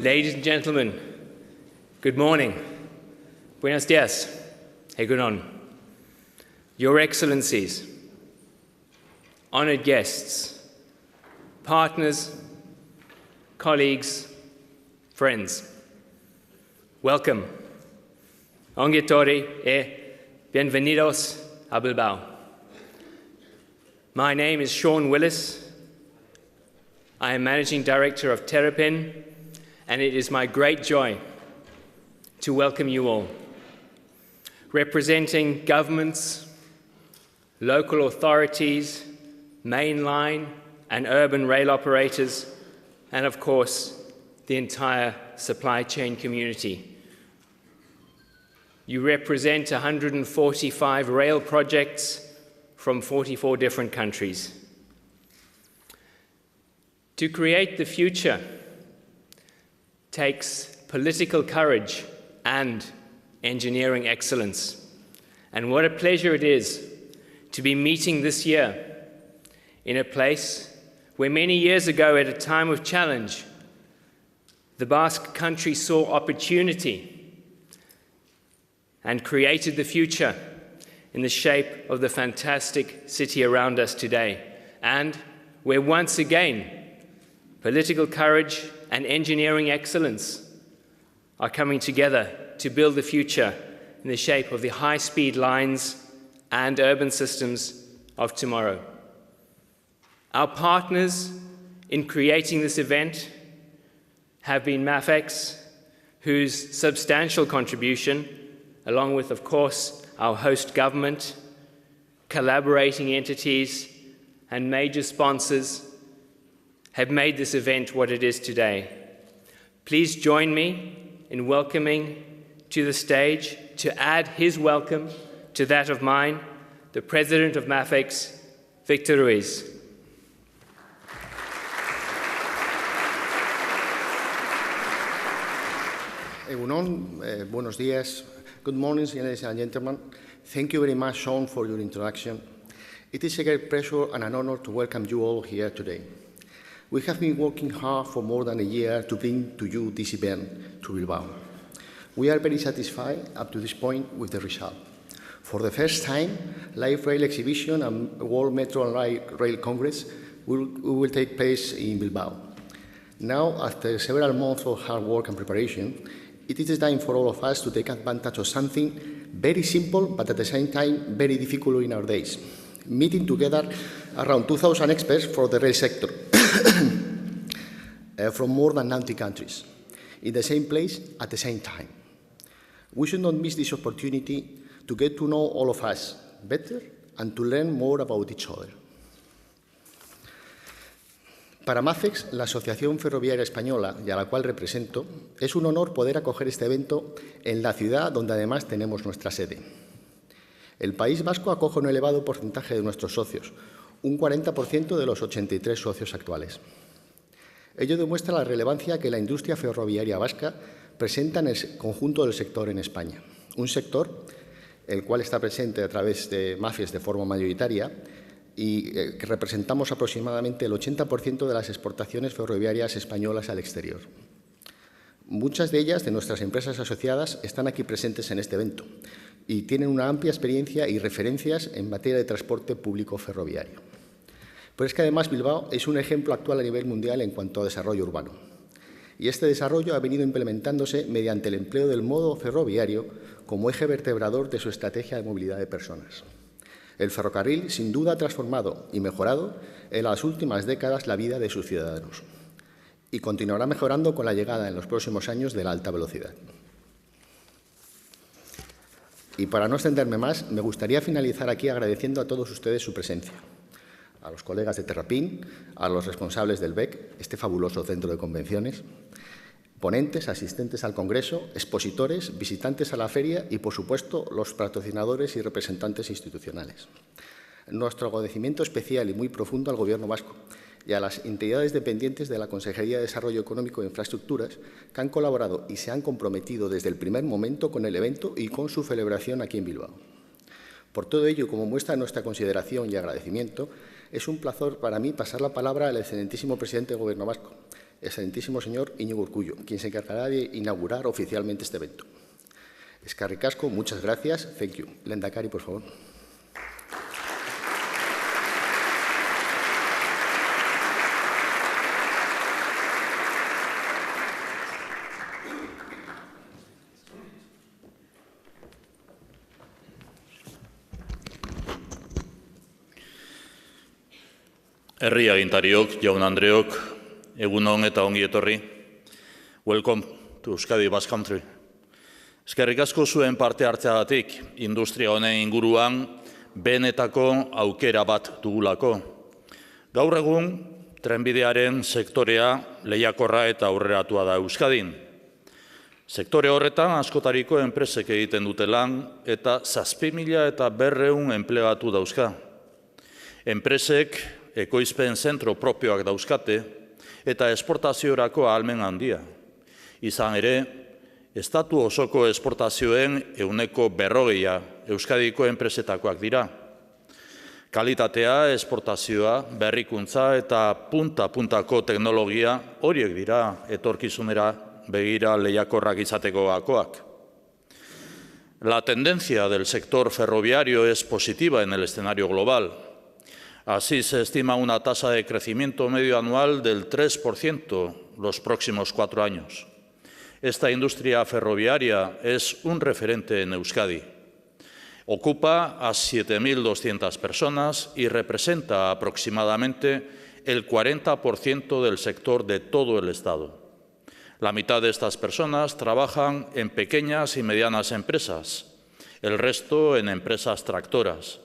Ladies and gentlemen, good morning. Buenos días. Egunon. Your Excellencies, honored guests, partners, colleagues, friends, welcome. Ongi etorri bienvenidos a Bilbao. My name is Sean Willis. I am Managing Director of Terrapin, and it is my great joy to welcome you all. Representing governments, local authorities, mainline and urban rail operators, and of course, the entire supply chain community. You represent 145 rail projects from 44 different countries. To create the future takes political courage and engineering excellence. And what a pleasure it is to be meeting this year in a place where many years ago, at a time of challenge, the Basque country saw opportunity and created the future in the shape of the fantastic city around us today, and where once again, political courage and engineering excellence are coming together to build the future in the shape of the high-speed lines and urban systems of tomorrow. Our partners in creating this event have been MAFEX, whose substantial contribution, along with, of course, our host government, collaborating entities, and major sponsors, have made this event what it is today. Please join me in welcoming to the stage, to add his welcome to that of mine, the President of MAFEX, Victor Ruiz. Egunon, buenos días. Good morning, ladies and gentlemen. Thank you very much, Sean, for your introduction. It is a great pleasure and an honor to welcome you all here today. We have been working hard for more than a year to bring to you this event to Bilbao. We are very satisfied up to this point with the result. For the first time, Live Rail Exhibition and World Metro and Light Rail Congress will take place in Bilbao. Now, after several months of hard work and preparation, it is time for all of us to take advantage of something very simple, but at the same time very difficult in our days. Meeting together around 2,000 experts for the rail sector from more than 90 countries in the same place at the same time. We should not miss this opportunity to get to know all of us better and to learn more about each other. Para MAFEX, la Asociación Ferroviaria Española, y a la cual represento, es un honor poder acoger este evento en la ciudad donde además tenemos nuestra sede. El País Vasco acoge un elevado porcentaje de nuestros socios, un 40% de los 83 socios actuales. Ello demuestra la relevancia que la industria ferroviaria vasca presenta en el conjunto del sector en España. Un sector el cual está presente a través de MAFEX de forma mayoritaria y que representamos aproximadamente el 80% de las exportaciones ferroviarias españolas al exterior. Muchas de ellas, de nuestras empresas asociadas, están aquí presentes en este evento y tienen una amplia experiencia y referencias en materia de transporte público ferroviario. Pero es que además Bilbao es un ejemplo actual a nivel mundial en cuanto a desarrollo urbano. Y este desarrollo ha venido implementándose mediante el empleo del modo ferroviario como eje vertebrador de su estrategia de movilidad de personas. El ferrocarril, sin duda, ha transformado y mejorado en las últimas décadas la vida de sus ciudadanos y continuará mejorando con la llegada en los próximos años de la alta velocidad. Y para no extenderme más, me gustaría finalizar aquí agradeciendo a todos ustedes su presencia, a los colegas de Terrapin, a los responsables del BEC, este fabuloso centro de convenciones, ponentes, asistentes al Congreso, expositores, visitantes a la feria y, por supuesto, los patrocinadores y representantes institucionales. Nuestro agradecimiento especial y muy profundo al Gobierno vasco y a las entidades dependientes de la Consejería de Desarrollo Económico e Infraestructuras que han colaborado y se han comprometido desde el primer momento con el evento y con su celebración aquí en Bilbao. Por todo ello, como muestra nuestra consideración y agradecimiento, es un placer para mí pasar la palabra al excelentísimo presidente del Gobierno vasco, excelentísimo señor Íñigo Urkullu, quien se encargará de inaugurar oficialmente este evento. Eskerrik asko, muchas gracias. Thank you. Lehendakari, por favor. Herri agintariok, jaun-andreok, egun on eta ongi etorri. Welcome to Euskadi Basque Country. Eskerrik asko zuen parte hartzeagatik, industria honen inguruan benetako aukera bat dugulako. Gaur egun, trenbidearen sektorea lehiakorra eta aurreratua da Euskadin. Sektore horretan askotariko enpresek egiten dute lan eta 7.500 enplegatu dauzka. Enpresek ekoizpen zentro propioak dauzkate eta esportaziorako ahalmen handia. Izan ere, estatu osoko esportazioen 40% Euskadiko enpresetakoak dira. Kalitatea, esportazioa, berrikuntza eta punta-puntako teknologia horiek dira etorkizunera begira lehiakorrak izateko gakoak. La tendencia del sector ferroviario es positiva en el escenario global. Así se estima una tasa de crecimiento medio anual del 3% los próximos 4 años. Esta industria ferroviaria es un referente en Euskadi. Ocupa a 7.200 personas y representa aproximadamente el 40% del sector de todo el Estado. La mitad de estas personas trabajan en pequeñas y medianas empresas, el resto en empresas tractoras.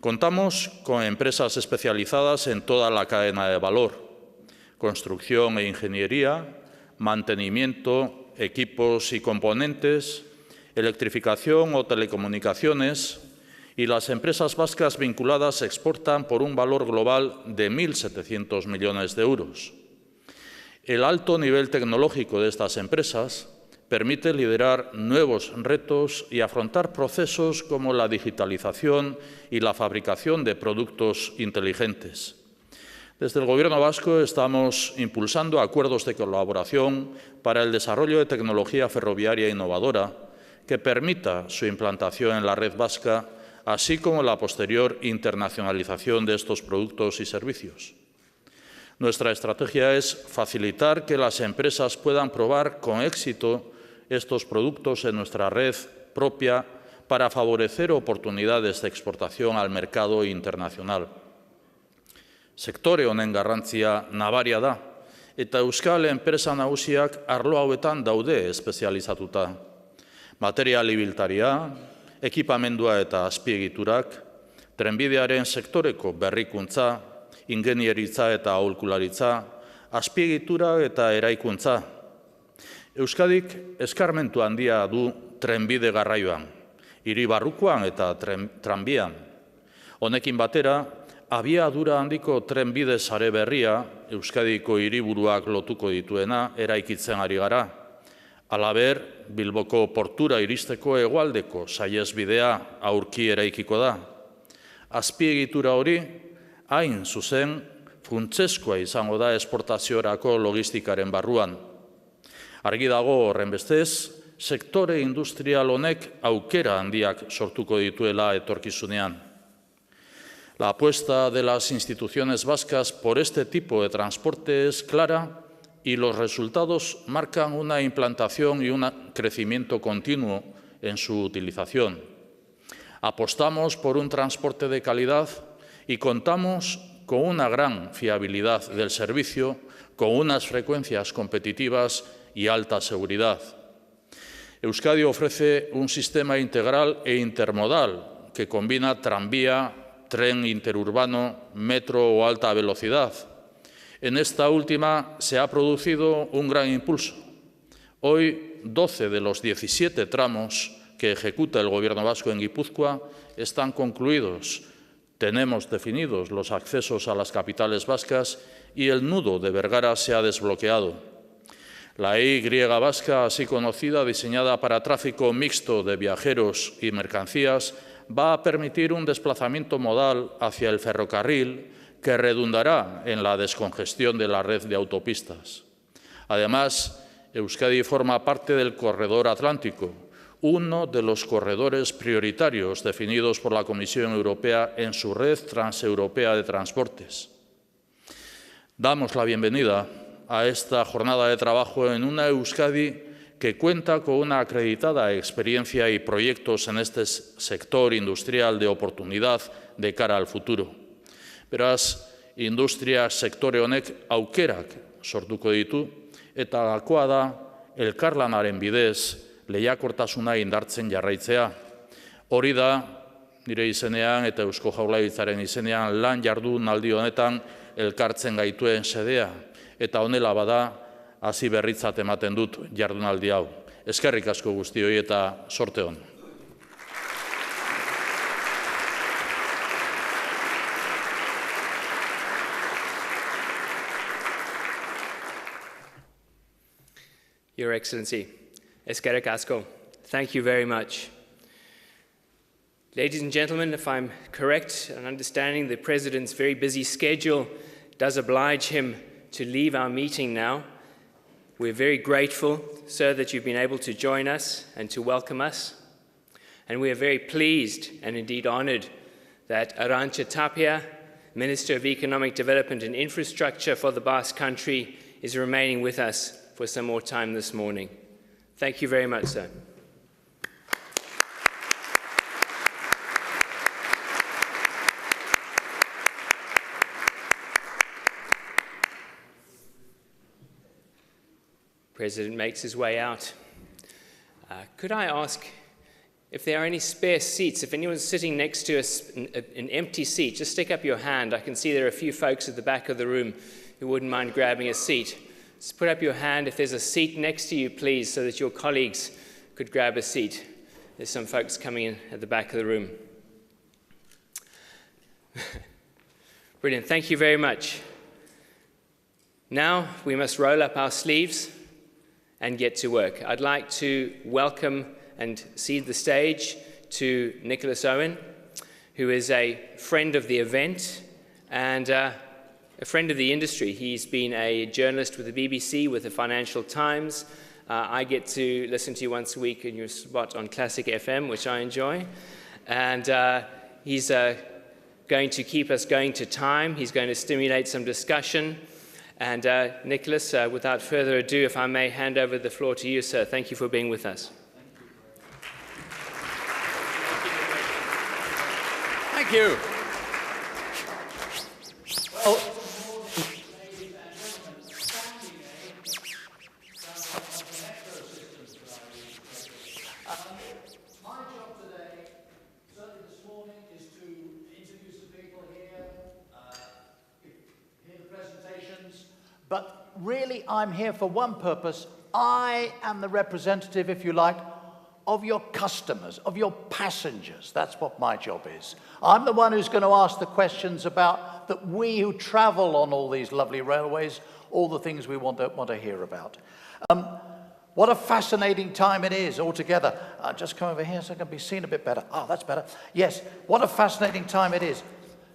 Contamos con empresas especializadas en toda la cadena de valor: construcción e ingeniería, mantenimiento, equipos y componentes, electrificación o telecomunicaciones, y las empresas vascas vinculadas exportan por un valor global de 1.700 millones de euros. El alto nivel tecnológico de estas empresas permite liderar nuevos retos y afrontar procesos como la digitalización y la fabricación de productos inteligentes. Desde el Gobierno vasco estamos impulsando acuerdos de colaboración para el desarrollo de tecnología ferroviaria innovadora que permita su implantación en la red vasca, así como la posterior internacionalización de estos productos y servicios. Nuestra estrategia es facilitar que las empresas puedan probar con éxito estos productos en nuestra red propia para favorecer oportunidades de exportación al mercado internacional. Sektore honen garrantzia nabaria da, eta euskal enpresa nagusiak arlo hauetan daude espezializatuta. Material ibiltaria, ekipamendua eta azpiegiturak, trenbidearen sektoreko berrikuntza, ingenieritza eta aholkularitza, azpiegitura eta eraikuntza. Euskadik eskarmentu handia du trenbide garraioan, hiri barrukoan eta tranbian. Honekin batera, abiadura handiko trenbide sare berria, Euskadiko hiriburuak lotuko dituena, eraikitzen ari gara. Halaber, Bilboko portura iristeko hegoaldeko saihesbidea aurki eraikiko da. Azpiegitura hori, hain zuzen, funtsezkoa izango da esportaziorako logistikaren barruan. Argi dago horrenbestez, sektore industrial honek aukera handiak sortuko dituela etorkizunean. La apuesta de las instituciones vascas por este tipo de transporte es clara y los resultados marcan una implantación y un crecimiento continuo en su utilización. Apostamos por un transporte de calidad y contamos con una gran fiabilidad del servicio, con unas frecuencias competitivas y alta seguridad. Euskadi ofrece un sistema integral e intermodal que combina tranvía, tren interurbano, metro o alta velocidad. En esta última se ha producido un gran impulso. Hoy, 12 de los 17 tramos que ejecuta el Gobierno vasco en Guipúzcoa están concluidos. Tenemos definidos los accesos a las capitales vascas y el nudo de Vergara se ha desbloqueado. La Y vasca, así conocida, diseñada para tráfico mixto de viajeros y mercancías, va a permitir un desplazamiento modal hacia el ferrocarril que redundará en la descongestión de la red de autopistas. Además, Euskadi forma parte del Corredor Atlántico, uno de los corredores prioritarios definidos por la Comisión Europea en su red transeuropea de transportes. Damos la bienvenida a esta jornada de trabajo en una Euskadi que cuenta con una acreditada experiencia y proyectos en este sector industrial de oportunidad de cara al futuro. Beraz, industria sektore honek aukerak sortuko ditu, eta gakoa da elkarlanaren bidez lehiakortasuna indartzen jarraitzea. Hori da, nire izenean eta Eusko Jaurlaritzaren izenean lan jardunaldi honetan elkartzen gaituen xedea, eta honela bada hasi berritzat ematen dut jardunaldi hau. Eskerrik asko guztioi eta sorte on. Your Excellency, eskerrik asko. Thank you very much. Ladies and gentlemen, if I'm correct in understanding, the President's very busy schedule does oblige him to leave our meeting now. We're very grateful, sir, that you've been able to join us and to welcome us. And we are very pleased and indeed honored that Arantxa Tapia, Minister of Economic Development and Infrastructure for the Basque Country, is remaining with us for some more time this morning. Thank you very much, sir. President makes his way out. Could I ask if there are any spare seats? If anyone's sitting next to an empty seat, just stick up your hand. I can see there are a few folks at the back of the room who wouldn't mind grabbing a seat. Just put up your hand if there's a seat next to you, please, so that your colleagues could grab a seat. There's some folks coming in at the back of the room. Brilliant, thank you very much. Now we must roll up our sleeves and get to work. I'd like to welcome and cede the stage to Nicholas Owen, who is a friend of the event and a friend of the industry. He's been a journalist with the BBC, with the Financial Times. I get to listen to you once a week in your spot on Classic FM, which I enjoy. And he's going to keep us going to time. He's going to stimulate some discussion. And Nicholas, without further ado, if I may hand over the floor to you, sir. Thank you for being with us. Thank you. Well, my job today, certainly this morning, is to interview some people here, hear the presentations, but really I'm here for one purpose. I am the representative, if you like, of your customers, of your passengers. That's what my job is. I'm the one who's going to ask the questions about that we who travel on all these lovely railways, all the things we want to hear about. What a fascinating time it is altogether. Just come over here so I can be seen a bit better. Oh, that's better. Yes, what a fascinating time it is.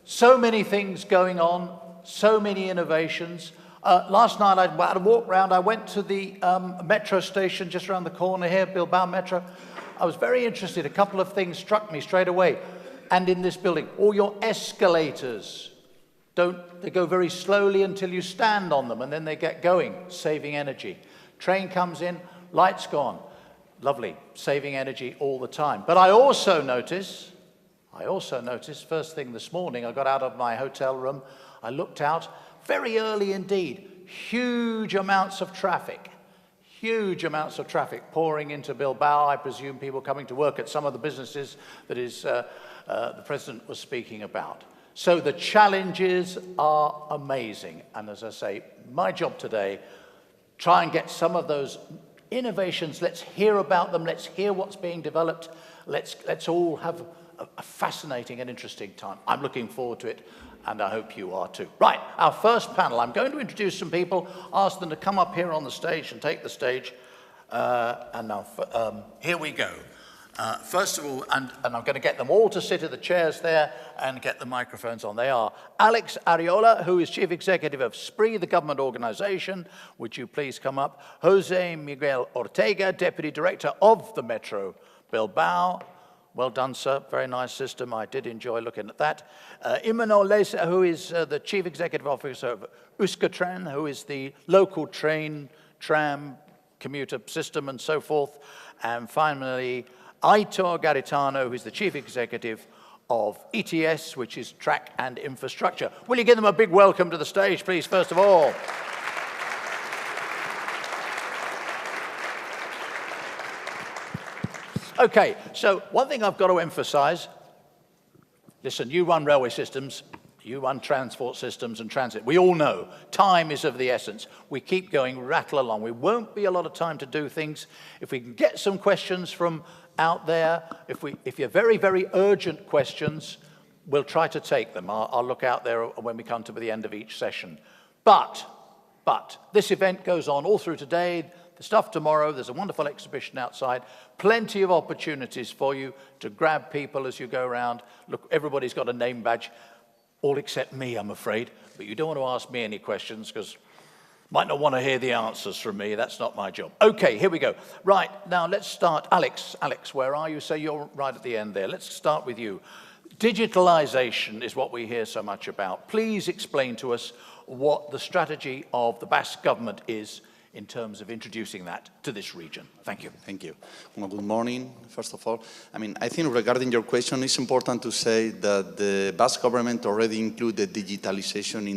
So many things going on, so many innovations. Last night I had a walk round. I went to the metro station just around the corner here, Bilbao Metro. I was very interested. A couple of things struck me straight away. And in this building, all your escalators, they go very slowly until you stand on them and then they get going, saving energy. Train comes in, lights go on. Lovely, saving energy all the time. But I also noticed, first thing this morning, I got out of my hotel room, I looked out, very early indeed, huge amounts of traffic pouring into Bilbao. I presume people coming to work at some of the businesses that the President was speaking about. So the challenges are amazing. And as I say, my job today, try and get some of those innovations. Let's hear about them. Let's hear what's being developed. Let's all have a fascinating and interesting time. I'm looking forward to it. And I hope you are too. Right, our first panel. I'm going to introduce some people, ask them to come up here on the stage and take the stage. And now, here we go. First of all, and I'm going to get them all to sit in the chairs there and get the microphones on. They are Alex Ariola, who is Chief Executive of SPRI, the government organization. Would you please come up? Jose Miguel Ortega, Deputy Director of the Metro Bilbao. Well done, sir. Very nice system. I did enjoy looking at that. Imanol Lesa, who is the Chief Executive Officer of Euskotren, who is the local train, tram, commuter system and so forth. And finally, Aitor Garitano, who is the Chief Executive of ETS, which is Track and Infrastructure. Will you give them a big welcome to the stage, please, first of all? Okay, so one thing I've got to emphasize, listen, you run railway systems, you run transport systems and transit. We all know time is of the essence. We keep going, rattle along. We won't be a lot of time to do things. If we can get some questions from out there, if you're very, very urgent questions, we'll try to take them. I'll look out there when we come to the end of each session. But this event goes on all through today, the stuff tomorrow, there's a wonderful exhibition outside, plenty of opportunities for you to grab people as you go around. Look, everybody's got a name badge, all except me, I'm afraid. But you don't want to ask me any questions because might not want to hear the answers from me. That's not my job. Okay, here we go. Right, now let's start. Alex, where are you? So you're right at the end there. Let's start with you. Digitalization is what we hear so much about. Please explain to us what the strategy of the Basque government is in terms of introducing that to this region. Thank you. Thank you. Well, good morning, first of all. I think regarding your question, it's important to say that the Basque government already included digitalization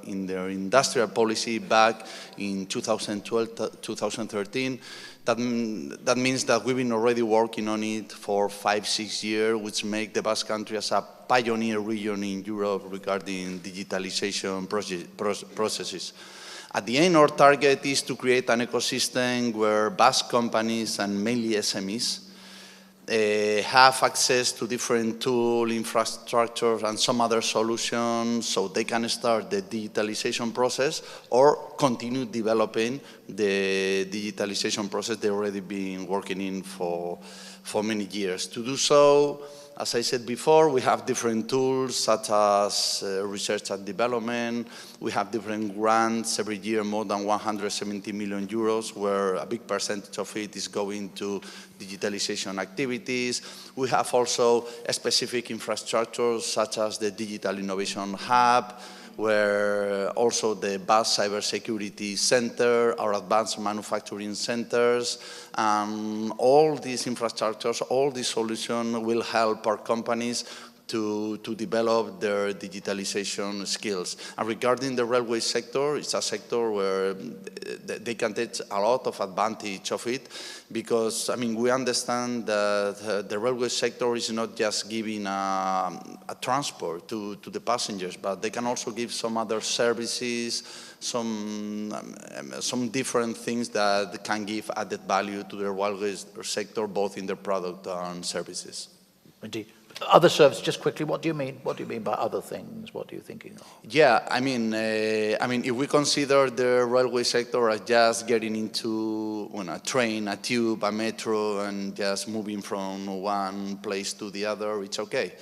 in their industrial policy back in 2012, 2013. That means that we've been already working on it for 5-6 years, which make the Basque country as a pioneer region in Europe regarding digitalization processes. At the end, our target is to create an ecosystem where Basque companies and mainly SMEs have access to different tool, infrastructure, and some other solutions so they can start the digitalization process or continue developing the digitalization process they've already been working in for many years. To do so, as I said before, we have different tools such as research and development. We have different grants every year, more than 170 million euros, where a big percentage of it is going to digitalization activities. We have also a specific infrastructures such as the Digital Innovation Hub, where also the Basque Cybersecurity Center, our advanced manufacturing centers, all these infrastructures, all these solutions will help our companies to develop their digitalization skills. And regarding the railway sector, it's a sector where they can take a lot of advantage of it because, we understand that the railway sector is not just giving a transport to the passengers, but they can also give some other services, some different things that can give added value to the railway sector, both in their product and services. Indeed. Other services, just quickly, what do you mean? What do you mean by other things? What are you thinking of? Yeah, if we consider the railway sector as just getting into a train, a tube, a metro, and just moving from one place to the other, it's okay.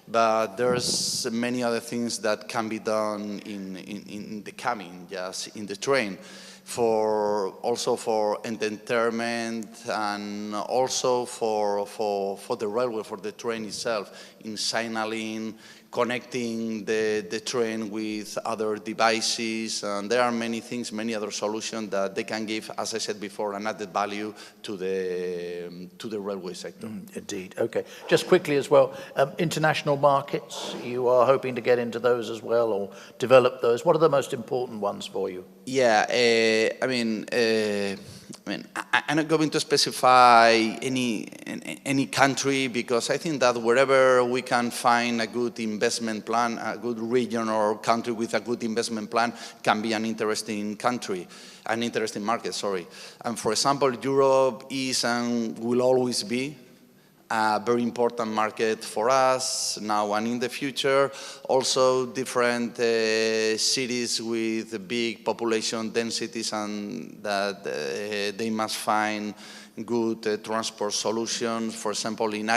But there's many other things that can be done in the cabin, just in the train. Also for entertainment and also for the railway, for the train itself, in signaling, connecting the train with other devices, and there are many things, many other solutions that they can give, as I said before, an added value to the railway sector. Indeed. Okay. Just quickly as well, international markets, you are hoping to get into those as well or develop those. What are the most important ones for you? Yeah, I'm not going to specify any country because I think that wherever we can find a good investment plan, a good region or country with a good investment plan can be an interesting country, an interesting market, sorry. And for example, Europe is and will always be a very important market for us now and in the future. Also different cities with big population densities and that they must find good transport solutions, for example, in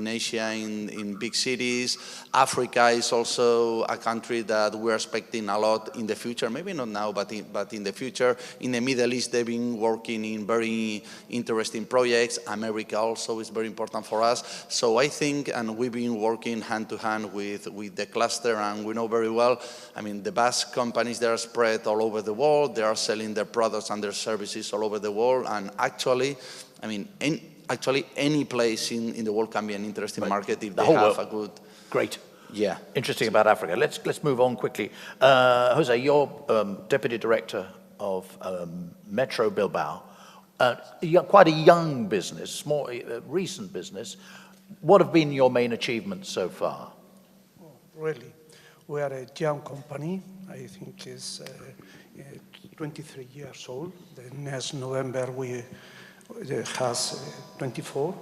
Asia, in big cities. Africa is also a country that we're expecting a lot in the future, maybe not now, but in the future. In the Middle East, they've been working in very interesting projects. America also is very important for us. So I think, and we've been working hand to hand with the cluster, and we know very well, I mean, the Basque companies, they are spread all over the world. They are selling their products and their services all over the world, and actually, I mean, any place in the world can be an interesting market if they have a good... Great. Yeah. Interesting about Africa. Let's move on quickly. Jose, you're Deputy Director of Metro Bilbao. You're quite a young business, more recent business. What have been your main achievements so far? Really, we are a young company. I think it's 23 years old. The next November we has 24.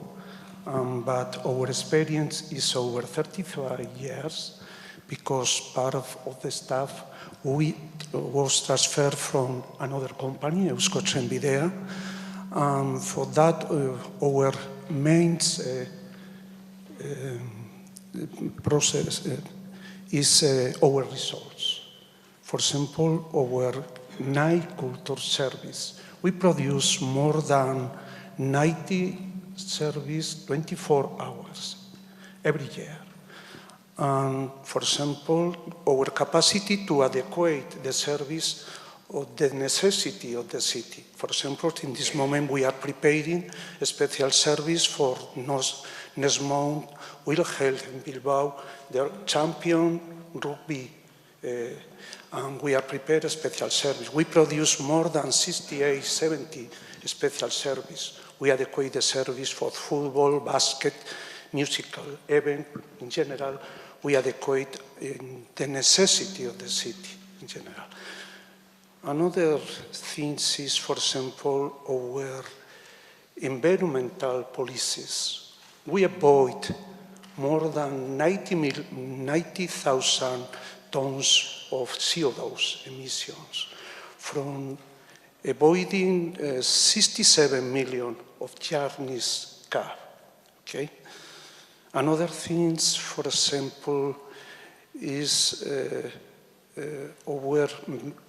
But our experience is over 35 years because part of the staff was transferred from another company, Euskotren Bidea. For that, our main process is our results. For example, our night culture service. We produce more than 90 service 24 hours every year. For example, our capacity to adequate the service of the necessity of the city. For example, in this moment we are preparing a special service for next month. We'll hold in Bilbao the champion rugby, and we are prepared a special service. We produce more than 68, 70 special service. We adequate the service for football, basket, musical event in general. We adequate the necessity of the city in general. Another thing is, for example, our environmental policies. We avoid more than 90,000 tons of CO2 emissions from avoiding 67 million of Chinese car, okay? Another things, for example, is our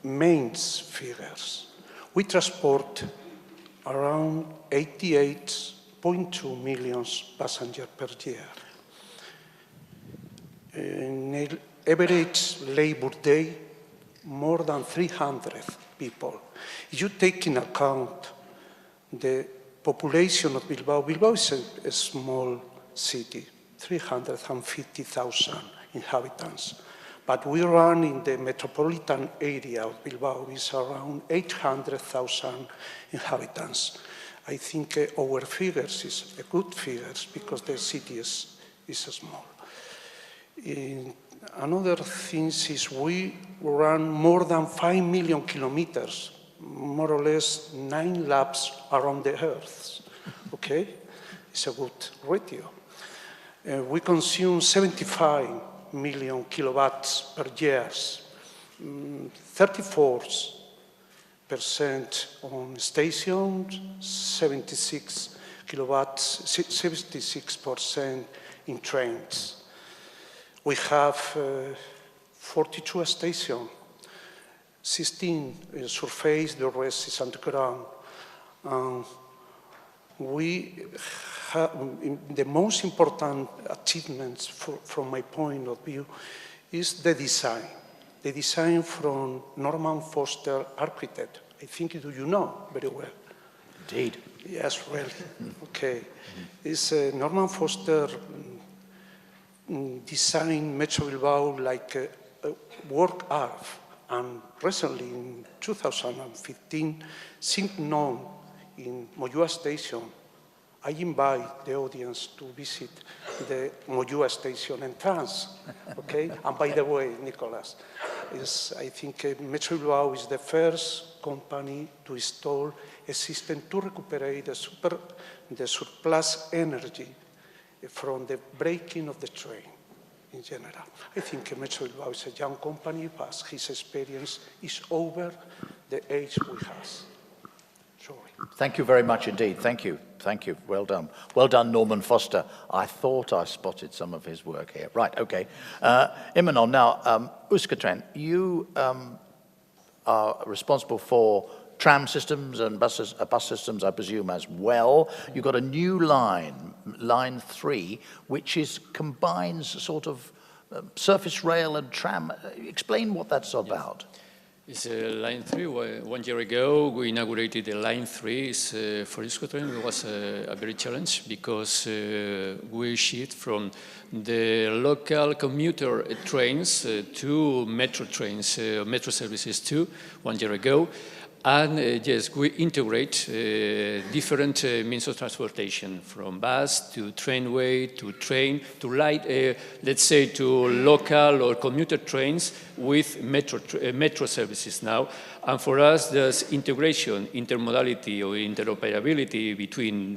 main figures. We transport around 88.2 million passengers per year. In average labor day, more than 300 people. If you take in account the population of Bilbao, Bilbao is a small city, 350,000 inhabitants. But we run in the metropolitan area of Bilbao is around 800,000 inhabitants. I think our figures is a good figures because the city is small. Another thing is we run more than 5 million kilometers, more or less 9 laps around the Earth, okay? It's a good ratio. We consume 75 million kilowatts per year, 34% on stations, 76% in trains. We have 42 stations, 16 surface, the rest is underground. The most important achievements from my point of view is the design. The design from Norman Foster architect. I think you know very well. Indeed. Yes, really. Okay. It's Norman Foster designed Metro Bilbao like a work art. And recently, in 2015, known in Moyua Station, I invite the audience to visit the Moyua Station entrance, okay? And by the way, Nicolas, I think Metro Bilbao is the first company to install a system to recuperate the surplus energy from the braking of the train in general. I think Metro Bilbao is a young company, but his experience is over the age we have. Thank you very much indeed. Thank you. Thank you. Well done. Well done, Norman Foster. I thought I spotted some of his work here. Right, okay. Imanon, now, Euskotren, you are responsible for tram systems and bus systems, I presume, as well. You've got a new line, line 3, which combines sort of surface rail and tram. Explain what that's about. It's line 3. 1 year ago, we inaugurated the line 3. For Euskotren, it was a very challenge because we shift from the local commuter trains to metro trains, metro services too, 1 year ago. And yes, we integrate different means of transportation, from bus to trainway to train to light, let's say, to local or commuter trains with metro services now. And for us, there's integration, intermodality or interoperability between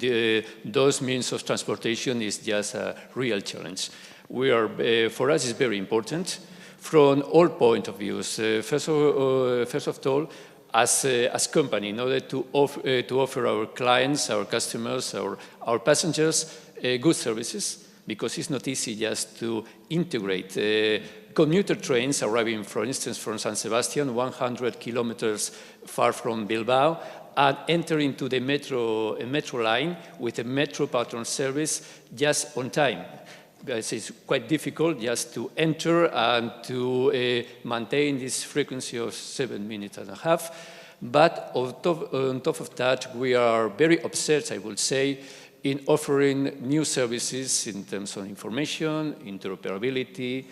those means of transportation is just a real challenge. For us, it's very important from all point of views. First of all, as company, in order to offer our clients, our customers, our passengers good services, because it's not easy just to integrate commuter trains arriving, for instance, from San Sebastian, 100 kilometers far from Bilbao, and enter into the metro line with a metro patron service just on time. Because it's quite difficult just to enter and to maintain this frequency of 7.5 minutes. But on top of that, we are very obsessed, I would say, in offering new services in terms of information, interoperability.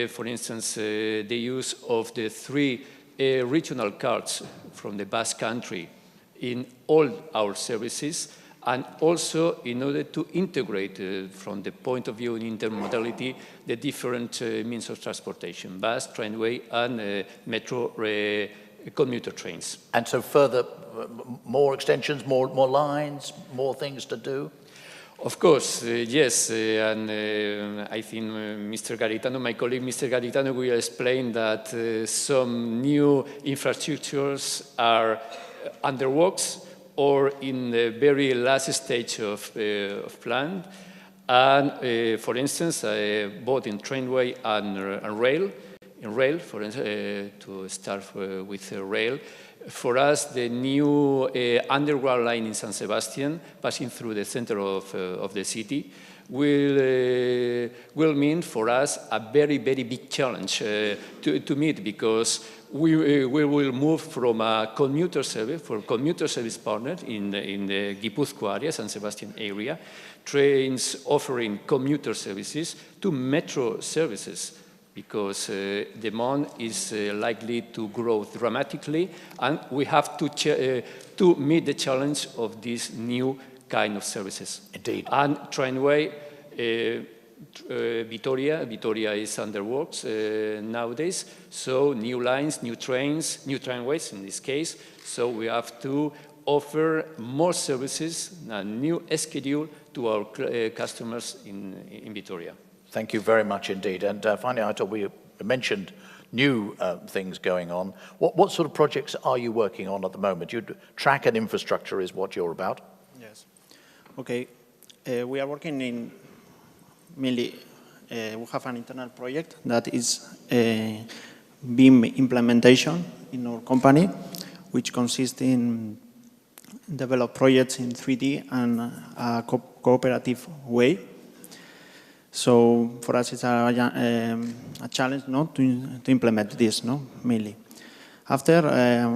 For instance, the use of the 3 regional cards from the Basque Country in all our services, and also in order to integrate from the point of view in intermodality the different means of transportation, bus, trainway, and metro commuter trains. And so further, more extensions, more lines, more things to do? Of course, yes, and I think Mr. Garitano, my colleague Mr. Garitano, will explain that some new infrastructures are under works or in the very last stage of plan. And for instance, both in trainway and rail, for instance, to start with rail. For us, the new underground line in San Sebastian, passing through the center of the city, will mean for us a very, very big challenge to meet, because we will move from a commuter service partner in the Gipuzkoa area, San Sebastian area, trains offering commuter services to metro services, because demand is likely to grow dramatically, and we have to meet the challenge of these new kind of services. Indeed. And trainway, Vitoria is under works nowadays, so new lines, new trains, new trainways in this case, so we have to offer more services, a new schedule to our customers in Vitoria. Thank you very much indeed. And finally, I thought we mentioned new things going on. What sort of projects are you working on at the moment? Track and infrastructure is what you're about. Yes. Okay. We are working in mainly, we have an internal project that is BIM implementation in our company, which consists in develop projects in 3D and a cooperative way. So for us, it's a challenge, no, to implement this, no, mainly. After,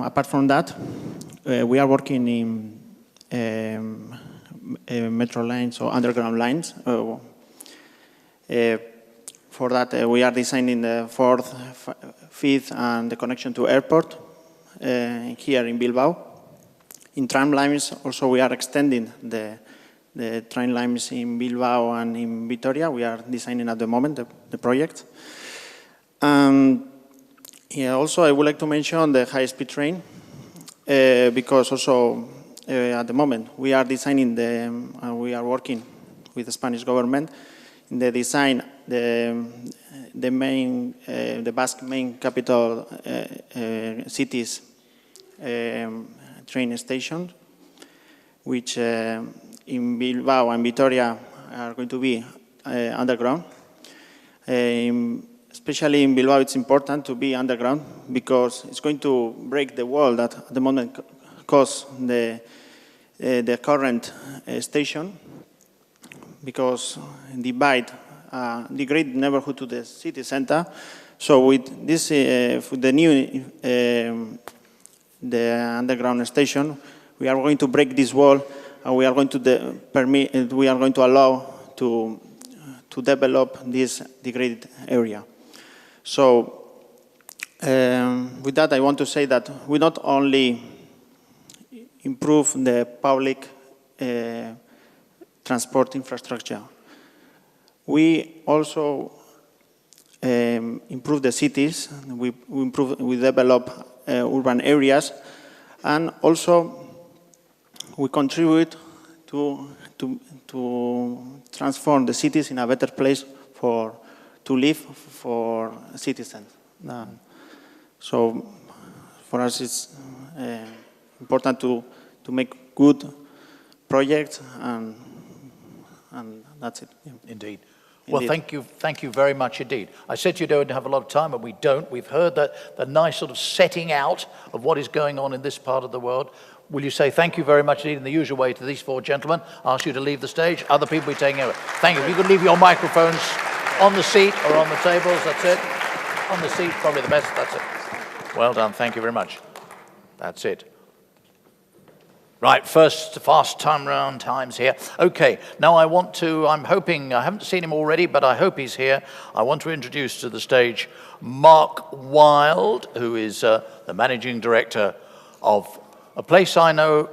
apart from that, we are working in metro lines or underground lines. For that, we are designing the 4th, 5th, and the connection to airport here in Bilbao. In tram lines, also, we are extending the train lines in Bilbao and in Vitoria. We are designing at the moment the project. Yeah, also, I would like to mention the high-speed train, because also at the moment we are designing we are working with the Spanish government in the design the Basque main capital cities train station which in Bilbao and Vitoria are going to be underground. Especially in Bilbao, it's important to be underground because it's going to break the wall that at the moment causes the current station, because divide the great neighborhood to the city center. So with this, for the new the underground station, we are going to break this wall, and we are going to allow to develop this degraded area. So with that, I want to say that we not only improve the public transport infrastructure, we also improve the cities, we develop urban areas, and also we contribute to transform the cities in a better place to live for citizens. So for us it's important to make good projects, and that's it. Yeah. Indeed. Well, thank you very much indeed. I said you don't have a lot of time, and we don't. We've heard that the nice sort of setting out of what is going on in this part of the world. Will you say thank you very much indeed in the usual way to these four gentlemen? Ask you to leave the stage. Other people will be taking over. Thank you. If you could leave your microphones on the seat or on the tables, that's it. On the seat, probably the best, that's it. Well done, thank you very much. That's it. Right, first fast turnaround times here. Okay, now I'm hoping, I haven't seen him already, but I hope he's here. I want to introduce to the stage Mark Wilde, who is the Managing Director of a place I know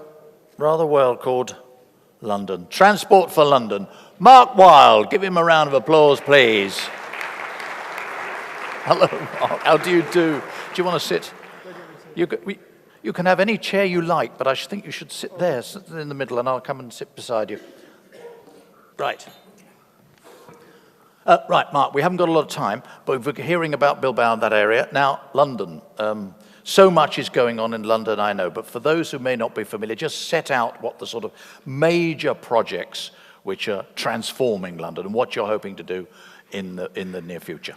rather well called London. Transport for London. Mark Wilde, give him a round of applause, please. Hello, Mark, how do you do? Do you want to sit? You can have any chair you like, but I think you should sit there, sit in the middle, and I'll come and sit beside you. Right. Right, Mark, we haven't got a lot of time, but we're hearing about Bilbao and that area. Now, London. So much is going on in London, I know, but for those who may not be familiar, just set out what the sort of major projects which are transforming London and what you're hoping to do in the near future.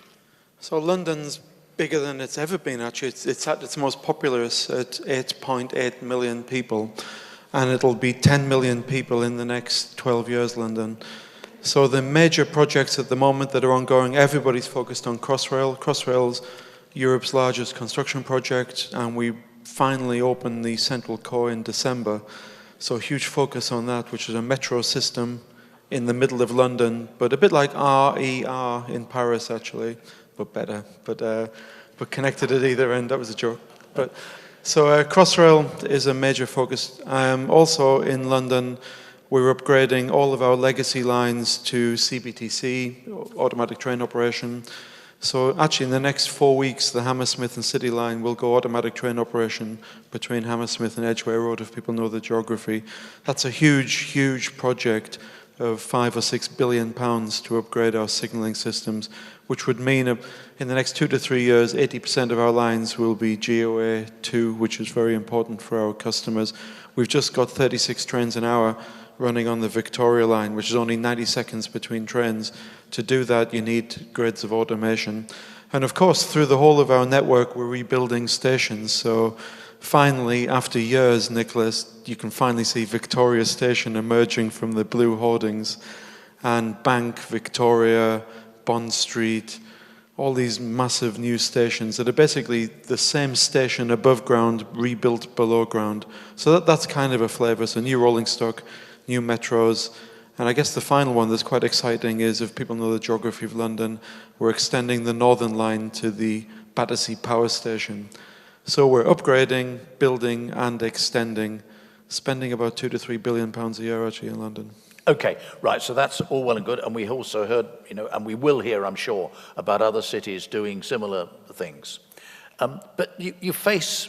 So London's bigger than it's ever been, actually. It's at its most populous at 8.8 million people, and it'll be 10 million people in the next 12 years, London. So the major projects at the moment that are ongoing, everybody's focused on Crossrail. Crossrail's Europe's largest construction project, and we finally opened the Central Core in December. So huge focus on that, which is a metro system in the middle of London, but a bit like RER in Paris, actually, but better, but connected at either end. That was a joke. But so Crossrail is a major focus. Also in London, we're upgrading all of our legacy lines to CBTC, automatic train operation. So actually in the next 4 weeks, the Hammersmith and City line will go automatic train operation between Hammersmith and Edgware Road, if people know the geography. That's a huge, huge project of £5 or £6 billion to upgrade our signalling systems, which would mean in the next 2 to 3 years, 80% of our lines will be GOA 2, which is very important for our customers. We've just got 36 trains an hour running on the Victoria line, which is only 90 seconds between trains. To do that, you need grids of automation. And of course, through the whole of our network, we're rebuilding stations. So finally, after years, Nicholas, you can finally see Victoria Station emerging from the blue hoardings, and Bank, Victoria, Bond Street, all these massive new stations that are basically the same station above ground, rebuilt below ground. So that's kind of a flavour. So new rolling stock, new metros. And I guess the final one that's quite exciting is, if people know the geography of London, we're extending the Northern Line to the Battersea Power Station. So we're upgrading, building and extending, spending about £2 to £3 billion a year actually in London. Okay, right, so that's all well and good, and we also heard, and we will hear, I'm sure, about other cities doing similar things. But you face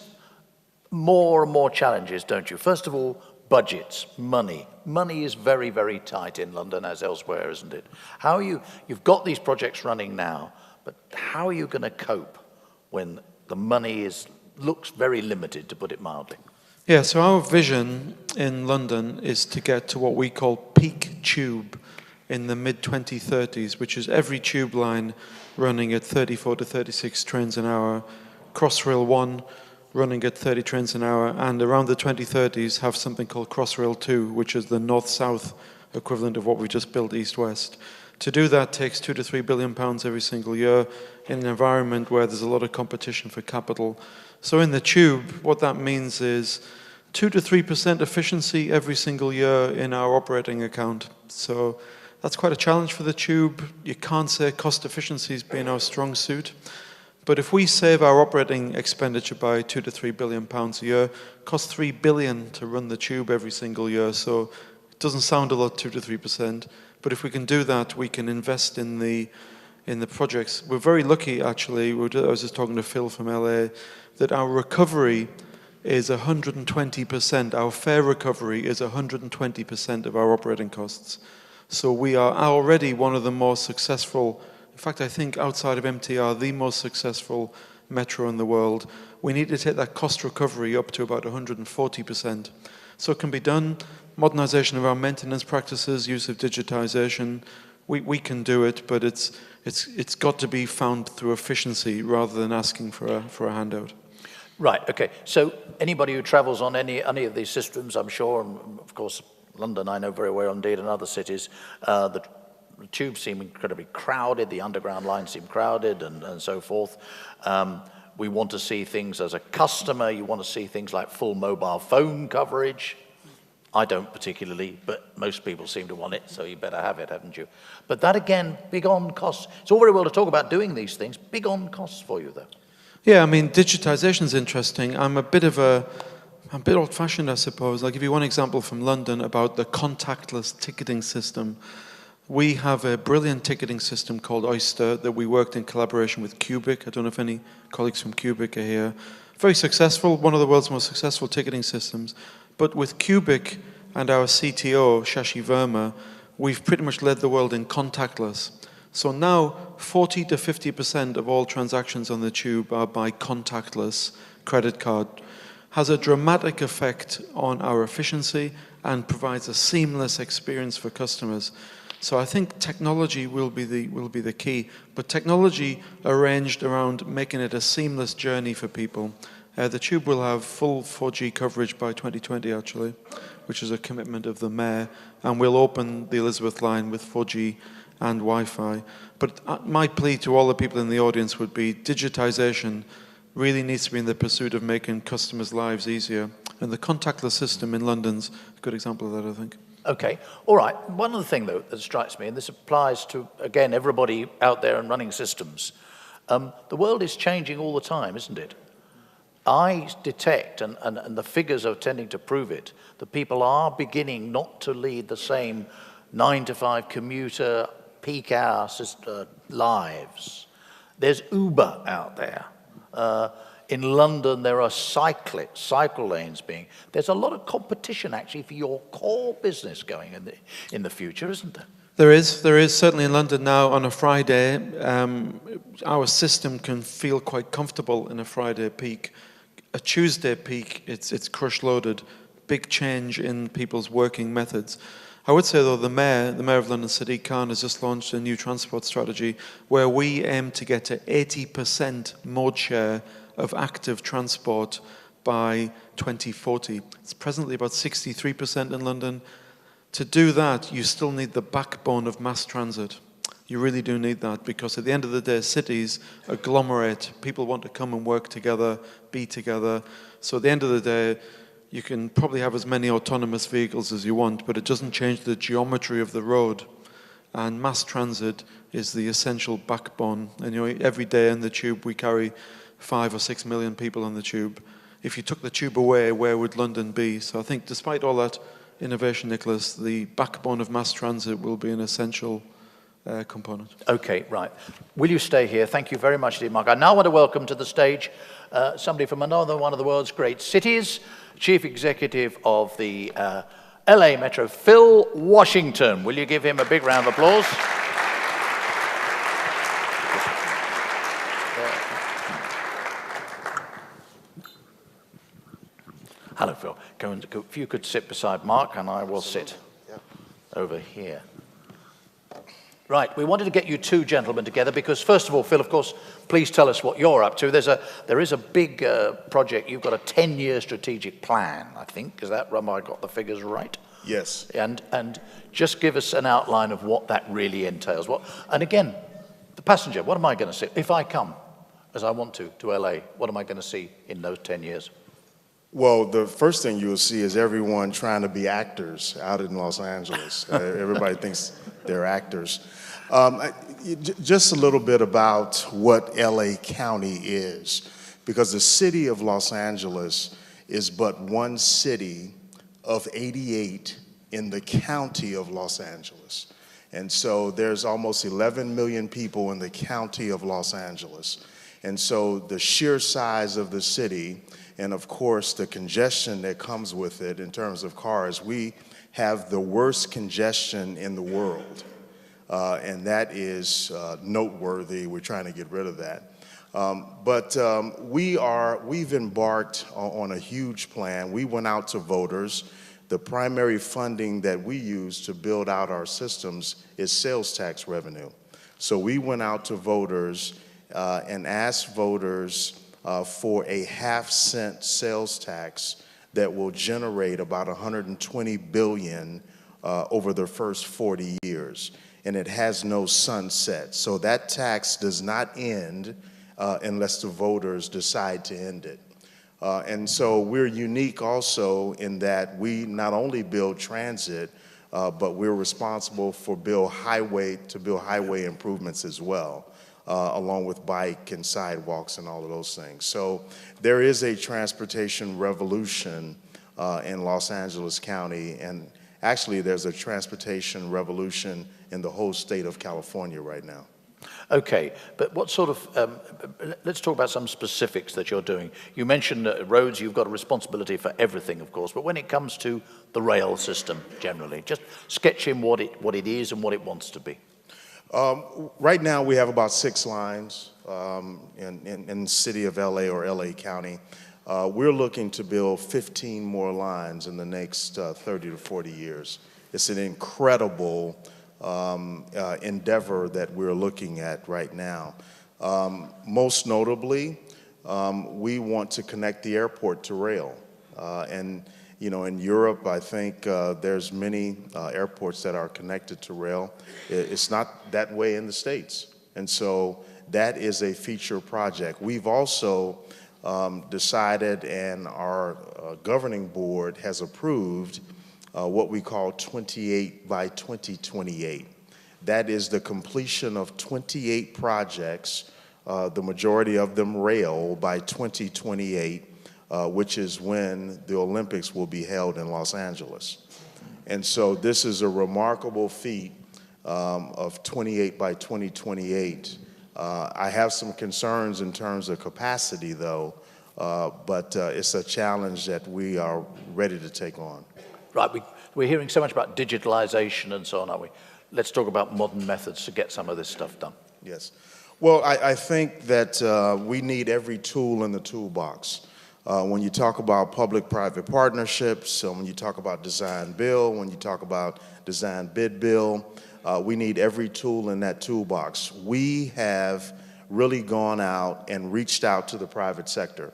more and more challenges, don't you? First of all, budgets, money. Money is very, very tight in London as elsewhere, isn't it? How are you've got these projects running now, but how are you going to cope when the money looks very limited, to put it mildly? Yeah, so our vision in London is to get to what we call peak tube in the mid-2030s, which is every tube line running at 34 to 36 trains an hour, Crossrail 1 running at 30 trains an hour, and around the 2030s have something called Crossrail 2, which is the north-south equivalent of what we just built east-west. To do that takes £2 to £3 billion every single year in an environment where there's a lot of competition for capital. So in the tube, what that means is 2 to 3% efficiency every single year in our operating account. So that's quite a challenge for the tube. You can't say cost efficiencies being our strong suit. But if we save our operating expenditure by £2 to £3 billion a year, it costs £3 billion to run the tube every single year. So it doesn't sound a lot, 2 to 3%. But if we can do that, we can invest in the projects. We're very lucky, actually. I was just talking to Phil from LA, that our recovery is 120%. Our fare recovery is 120% of our operating costs. So we are already one of the more successful, in fact, I think outside of MTR, the most successful metro in the world. We need to take that cost recovery up to about 140%. So it can be done. Modernization of our maintenance practices, use of digitization, we can do it, but it's got to be found through efficiency rather than asking for a handout. Right, okay. So anybody who travels on any of these systems, I'm sure, and of course, London I know very well indeed, and other cities, the tubes seem incredibly crowded, the underground lines seem crowded, and so forth. We want to see things as a customer, you want to see things like full mobile phone coverage. I don't particularly, but most people seem to want it, so you better have it, haven't you? But that again, big on costs. It's all very well to talk about doing these things, big on costs for you though. Yeah, I mean, digitization is interesting. I'm a bit old-fashioned, I suppose. I'll give you one example from London about the contactless ticketing system. We have a brilliant ticketing system called Oyster that we worked in collaboration with Cubic. I don't know if any colleagues from Cubic are here. Very successful, one of the world's most successful ticketing systems. But with Cubic and our CTO, Shashi Verma, we've pretty much led the world in contactless. So now 40 to 50% of all transactions on the tube are by contactless credit card. Has a dramatic effect on our efficiency and provides a seamless experience for customers. So I think technology will be the key, but technology arranged around making it a seamless journey for people. The tube will have full 4G coverage by 2020, actually, which is a commitment of the mayor, and we'll open the Elizabeth line with 4G and Wi-Fi. But my plea to all the people in the audience would be digitization really needs to be in the pursuit of making customers' lives easier. And the contactless system in London's a good example of that, I think. Okay, all right. One other thing, though, that strikes me, and this applies to, again, everybody out there and running systems. The world is changing all the time, isn't it? I detect, and the figures are tending to prove it, that people are beginning not to lead the same 9-to-5 commuter, peak hour lives. There's Uber out there. In London, there are cycle lanes being. There's a lot of competition, actually, for your core business going in the future, isn't there? There is certainly in London now on a Friday. Our system can feel quite comfortable in a Friday peak. A Tuesday peak, it's crush loaded. Big change in people's working methods. I would say, though, the Mayor of London, Sadiq Khan, has just launched a new transport strategy where we aim to get to 80% mode share of active transport by 2040. It's presently about 63% in London. To do that, you still need the backbone of mass transit. You really do need that, because at the end of the day, cities agglomerate. People want to come and work together, be together. So at the end of the day, you can probably have as many autonomous vehicles as you want, but it doesn't change the geometry of the road. And mass transit is the essential backbone. And every day in the tube, we carry 5 or 6 million people on the tube. If you took the tube away, where would London be? So I think despite all that innovation, Nicholas, the backbone of mass transit will be an essential component. Okay, right. Will you stay here? Thank you very much, Mark. I now want to welcome to the stage somebody from another one of the world's great cities, Chief Executive of the LA Metro, Phil Washington. Will you give him a big round of applause? Hello, Phil. If you could sit beside Mark, and I will sit over here. Right, we wanted to get you two gentlemen together because, first of all, Phil, of course, please tell us what you're up to. There is a big project. You've got a 10-year strategic plan, I think. Is that right? I got the figures right? Yes. And just give us an outline of what that really entails. And again, the passenger, what am I going to see? If I come, as I want to LA, what am I going to see in those 10 years? Well, the first thing you'll see is everyone trying to be actors out in Los Angeles. Everybody thinks they're actors. Just a little bit about what LA County is, because the city of Los Angeles is but one city of 88 in the county of Los Angeles. And so there's almost 11 million people in the county of Los Angeles. And so the sheer size of the city, and of course the congestion that comes with it in terms of cars, we have the worst congestion in the world. And that is noteworthy. We're trying to get rid of that. But we've embarked on a huge plan. We went out to voters. The primary funding that we use to build out our systems is sales tax revenue. So we went out to voters and asked voters for a half-cent sales tax that will generate about $120 billion over the first 40 years. And it has no sunset. So that tax does not end unless the voters decide to end it. And so we're unique also in that we not only build transit, but we're responsible for build highway improvements as well, along with bike and sidewalks and all of those things. So there is a transportation revolution in Los Angeles County, and actually there's a transportation revolution in the whole state of California right now. Okay, but what sort of, let's talk about some specifics that you're doing. You mentioned roads, you've got a responsibility for everything, of course, but when it comes to the rail system generally, just sketch in what it is and what it wants to be. Right now we have about 6 lines in the city of LA or LA County. We're looking to build 15 more lines in the next 30 to 40 years. It's an incredible endeavor that we're looking at right now. Most notably, we want to connect the airport to rail. And you know, in Europe, I think there's many airports that are connected to rail. It's not that way in the States. And so that is a future project. We've also decided, and our governing board has approved what we call 28 by 2028. That is the completion of 28 projects, the majority of them rail, by 2028, which is when the Olympics will be held in Los Angeles. And so this is a remarkable feat of 28 by 2028. I have some concerns in terms of capacity, though, but it's a challenge that we are ready to take on. Right, we're hearing so much about digitalization and so on, aren't we? Let's talk about modern methods to get some of this stuff done. Yes. Well, I think that we need every tool in the toolbox. When you talk about public-private partnerships, when you talk about design build, when you talk about design bid build, we need every tool in that toolbox. We have really gone out and reached out to the private sector.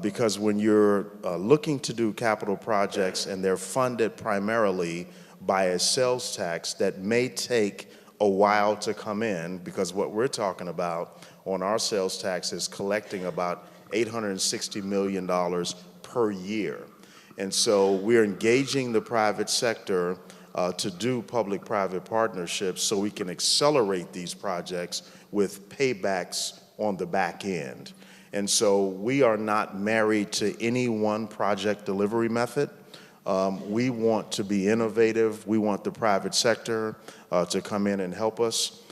Because when you're looking to do capital projects and they're funded primarily by a sales tax that may take a while to come in, because what we're talking about on our sales tax is collecting about $860 million per year. And so we're engaging the private sector to do public-private partnerships so we can accelerate these projects with paybacks on the back end. And so we are not married to any one project delivery method. We want to be innovative. We want the private sector to come in and help us.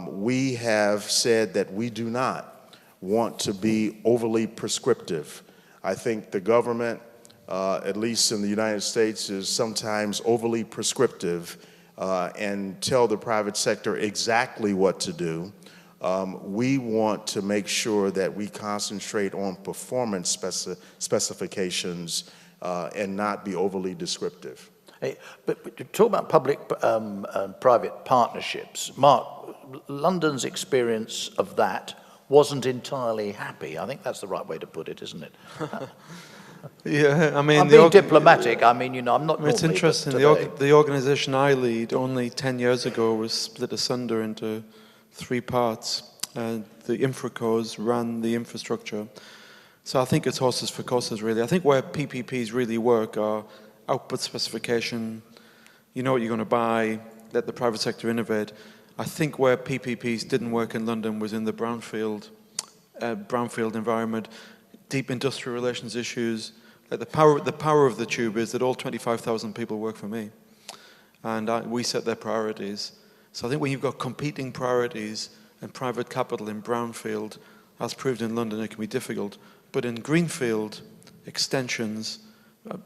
We have said that we do not want to be overly prescriptive. I think the government, at least in the United States, is sometimes overly prescriptive and tell the private sector exactly what to do. We want to make sure that we concentrate on performance specifications and not be overly descriptive. Hey, but talk about public and private partnerships. Mark, London's experience of that wasn't entirely happy. I think that's the right way to put it, isn't it? Yeah, I mean... I'm being diplomatic. I mean, you know, I'm not It's normally, interesting. The organization I lead only 10 years ago was split asunder into 3 parts. The infracos ran the infrastructure. So I think it's horses for courses, really. I think where PPPs really work are output specification, you know what you're going to buy, let the private sector innovate. I think where PPPs didn't work in London was in the brownfield environment, deep industrial relations issues. Like the power of the tube is that all 25,000 people work for me, and we set their priorities. So I think when you've got competing priorities and private capital in brownfield, as proved in London, it can be difficult. But in greenfield extensions,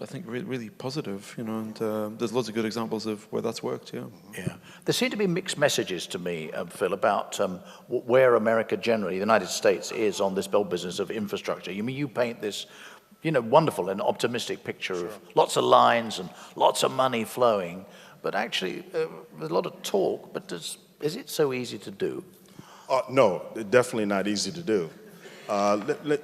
I think really positive, you know, and there's lots of good examples of where that's worked, yeah. Yeah. There seem to be mixed messages to me, Phil, about where America generally, the United States, is on this whole business of infrastructure. You mean, you paint this, you know, wonderful and optimistic picture of lots of lines and lots of money flowing, but actually there's a lot of talk, but is it so easy to do? No, definitely not easy to do.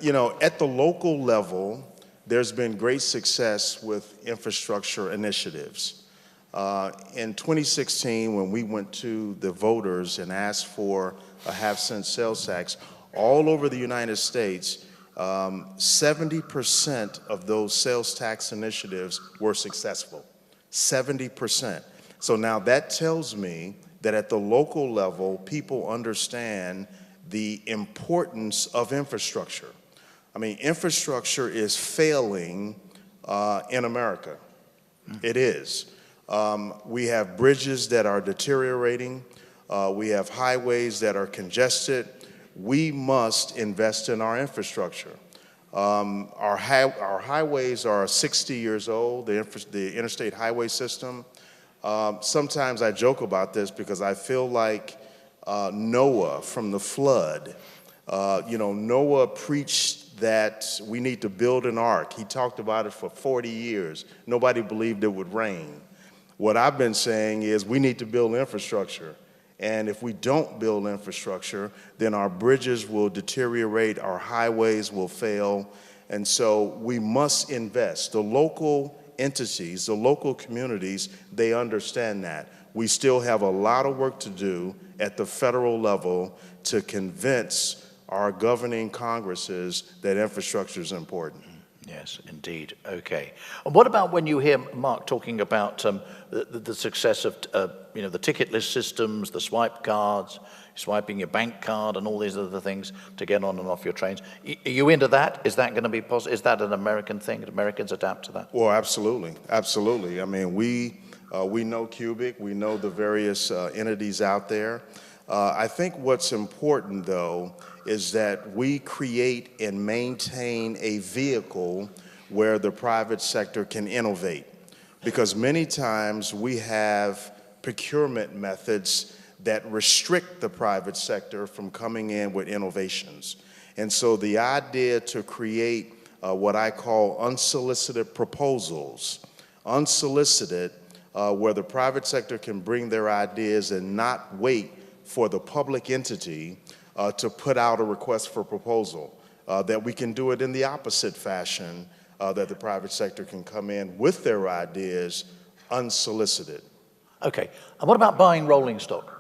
You know, at the local level, there's been great success with infrastructure initiatives. In 2016, when we went to the voters and asked for a half-cent sales tax, all over the United States, 70% of those sales tax initiatives were successful. 70%. So now that tells me that at the local level, people understand the importance of infrastructure. I mean, infrastructure is failing in America. It is. We have bridges that are deteriorating. We have highways that are congested. We must invest in our infrastructure. Our highways are 60 years old, the interstate highway system. Sometimes I joke about this because I feel like Noah from the flood. You know, Noah preached that we need to build an ark. He talked about it for 40 years. Nobody believed it would rain. What I've been saying is we need to build infrastructure. And if we don't build infrastructure, then our bridges will deteriorate, our highways will fail. And so we must invest. The local entities, the local communities, they understand that. We still have a lot of work to do at the federal level to convince our governing Congresses that infrastructure is important. Yes, indeed. Okay. And what about when you hear Mark talking about the success of you know, the ticket list systems, the swipe cards, swiping your bank card, and all these other things to get on and off your trains? Are you into that? Is that going to be possible? Is that an American thing? Do Americans adapt to that? Well, absolutely, absolutely. I mean, we know Cubic, we know the various entities out there. I think what's important, though, is that we create and maintain a vehicle where the private sector can innovate. Because many times we have procurement methods that restrict the private sector from coming in with innovations. And so the idea to create what I call unsolicited proposals, unsolicited, where the private sector can bring their ideas and not wait for the public entity to put out a request for proposal, that we can do it in the opposite fashion, that the private sector can come in with their ideas unsolicited. Okay, and what about buying rolling stock?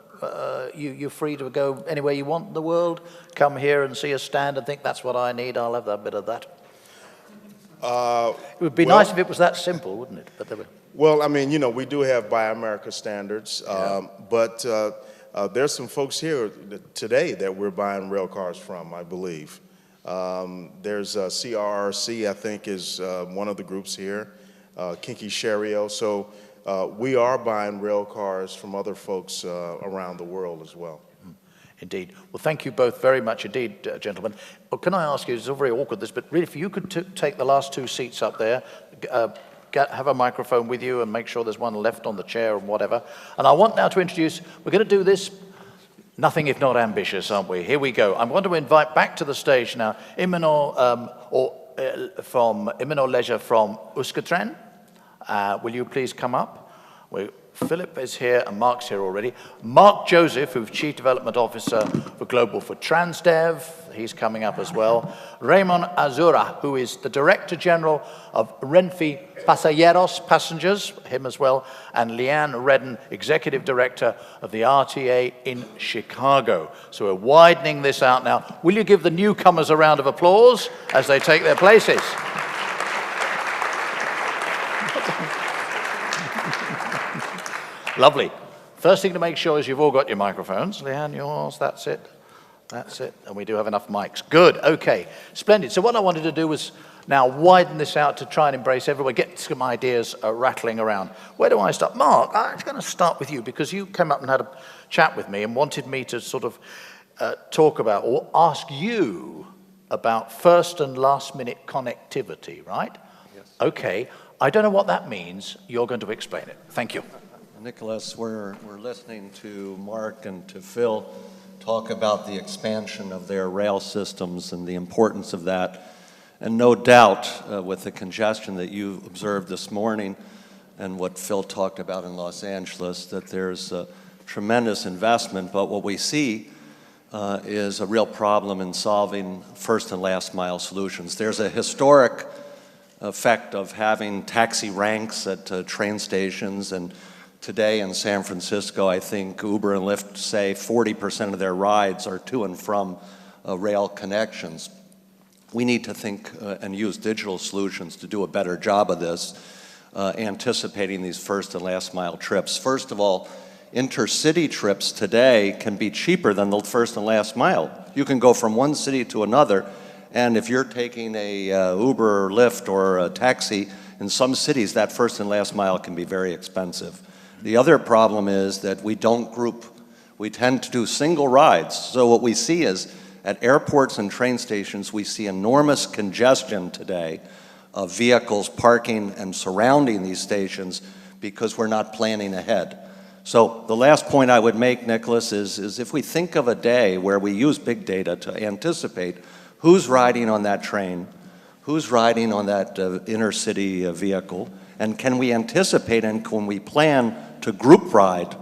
You're free to go anywhere you want in the world, come here and see a stand and think that's what I need, I'll have that bit of that. It would be nice if it was that simple, wouldn't it? But well, I mean, you know, we do have Buy America standards, but there's some folks here today that we're buying rail cars from, I believe. There's CRRC, I think, is one of the groups here, Kinky Sherio. So we are buying rail cars from other folks around the world as well. Indeed. Well, thank you both very much indeed, gentlemen. Well, can I ask you, it's all very awkward this, but really if you could take the last 2 seats up there, have a microphone with you and make sure there's one left on the chair and whatever. And I want now to introduce, we're going to do this, nothing if not ambitious, aren't we? Here we go. I'm going to invite back to the stage now Imano, or from Imino Leisure from Euskotren. Will you please come up? Philip is here and Mark's here already. Mark Joseph, who's Chief Development Officer for Global for Transdev, he's coming up as well. Raymond Azura, who is the Director General of Renfe Pasajeros, Passengers, him as well. And Leanne Redden, Executive Director of the RTA in Chicago. So we're widening this out now. Will you give the newcomers a round of applause as they take their places? Lovely. First thing to make sure is you've all got your microphones. Leanne, yours, that's it. That's it. And we do have enough mics. Good, okay. Splendid. So what I wanted to do was now widen this out to try and embrace everybody, get some ideas rattling around. Where do I start? Mark, I'm going to start with you because you came up and had a chat with me and wanted me to sort of talk about or ask you about first and last minute connectivity, right? Yes. Okay. I don't know what that means. You're going to explain it. Thank you. Nicholas, we're listening to Mark and to Phil talk about the expansion of their rail systems and the importance of that. And no doubt, with the congestion that you observed this morning and what Phil talked about in Los Angeles, that there's a tremendous investment. But what we see is a real problem in solving first and last mile solutions. There's a historic effect of having taxi ranks at train stations, and today in San Francisco, I think Uber and Lyft say 40% of their rides are to and from rail connections. We need to think and use digital solutions to do a better job of this, anticipating these first and last mile trips. First of all, intercity trips today can be cheaper than the first and last mile. You can go from one city to another, and if you're taking a Uber or Lyft or a taxi, in some cities that first and last mile can be very expensive. The other problem is that we don't group. We tend to do single rides. So what we see is at airports and train stations, we see enormous congestion today of vehicles parking and surrounding these stations because we're not planning ahead. So the last point I would make, Nicholas, is if we think of a day where we use big data to anticipate who's riding on that train, who's riding on that intercity vehicle, and can we anticipate and can we plan to group ride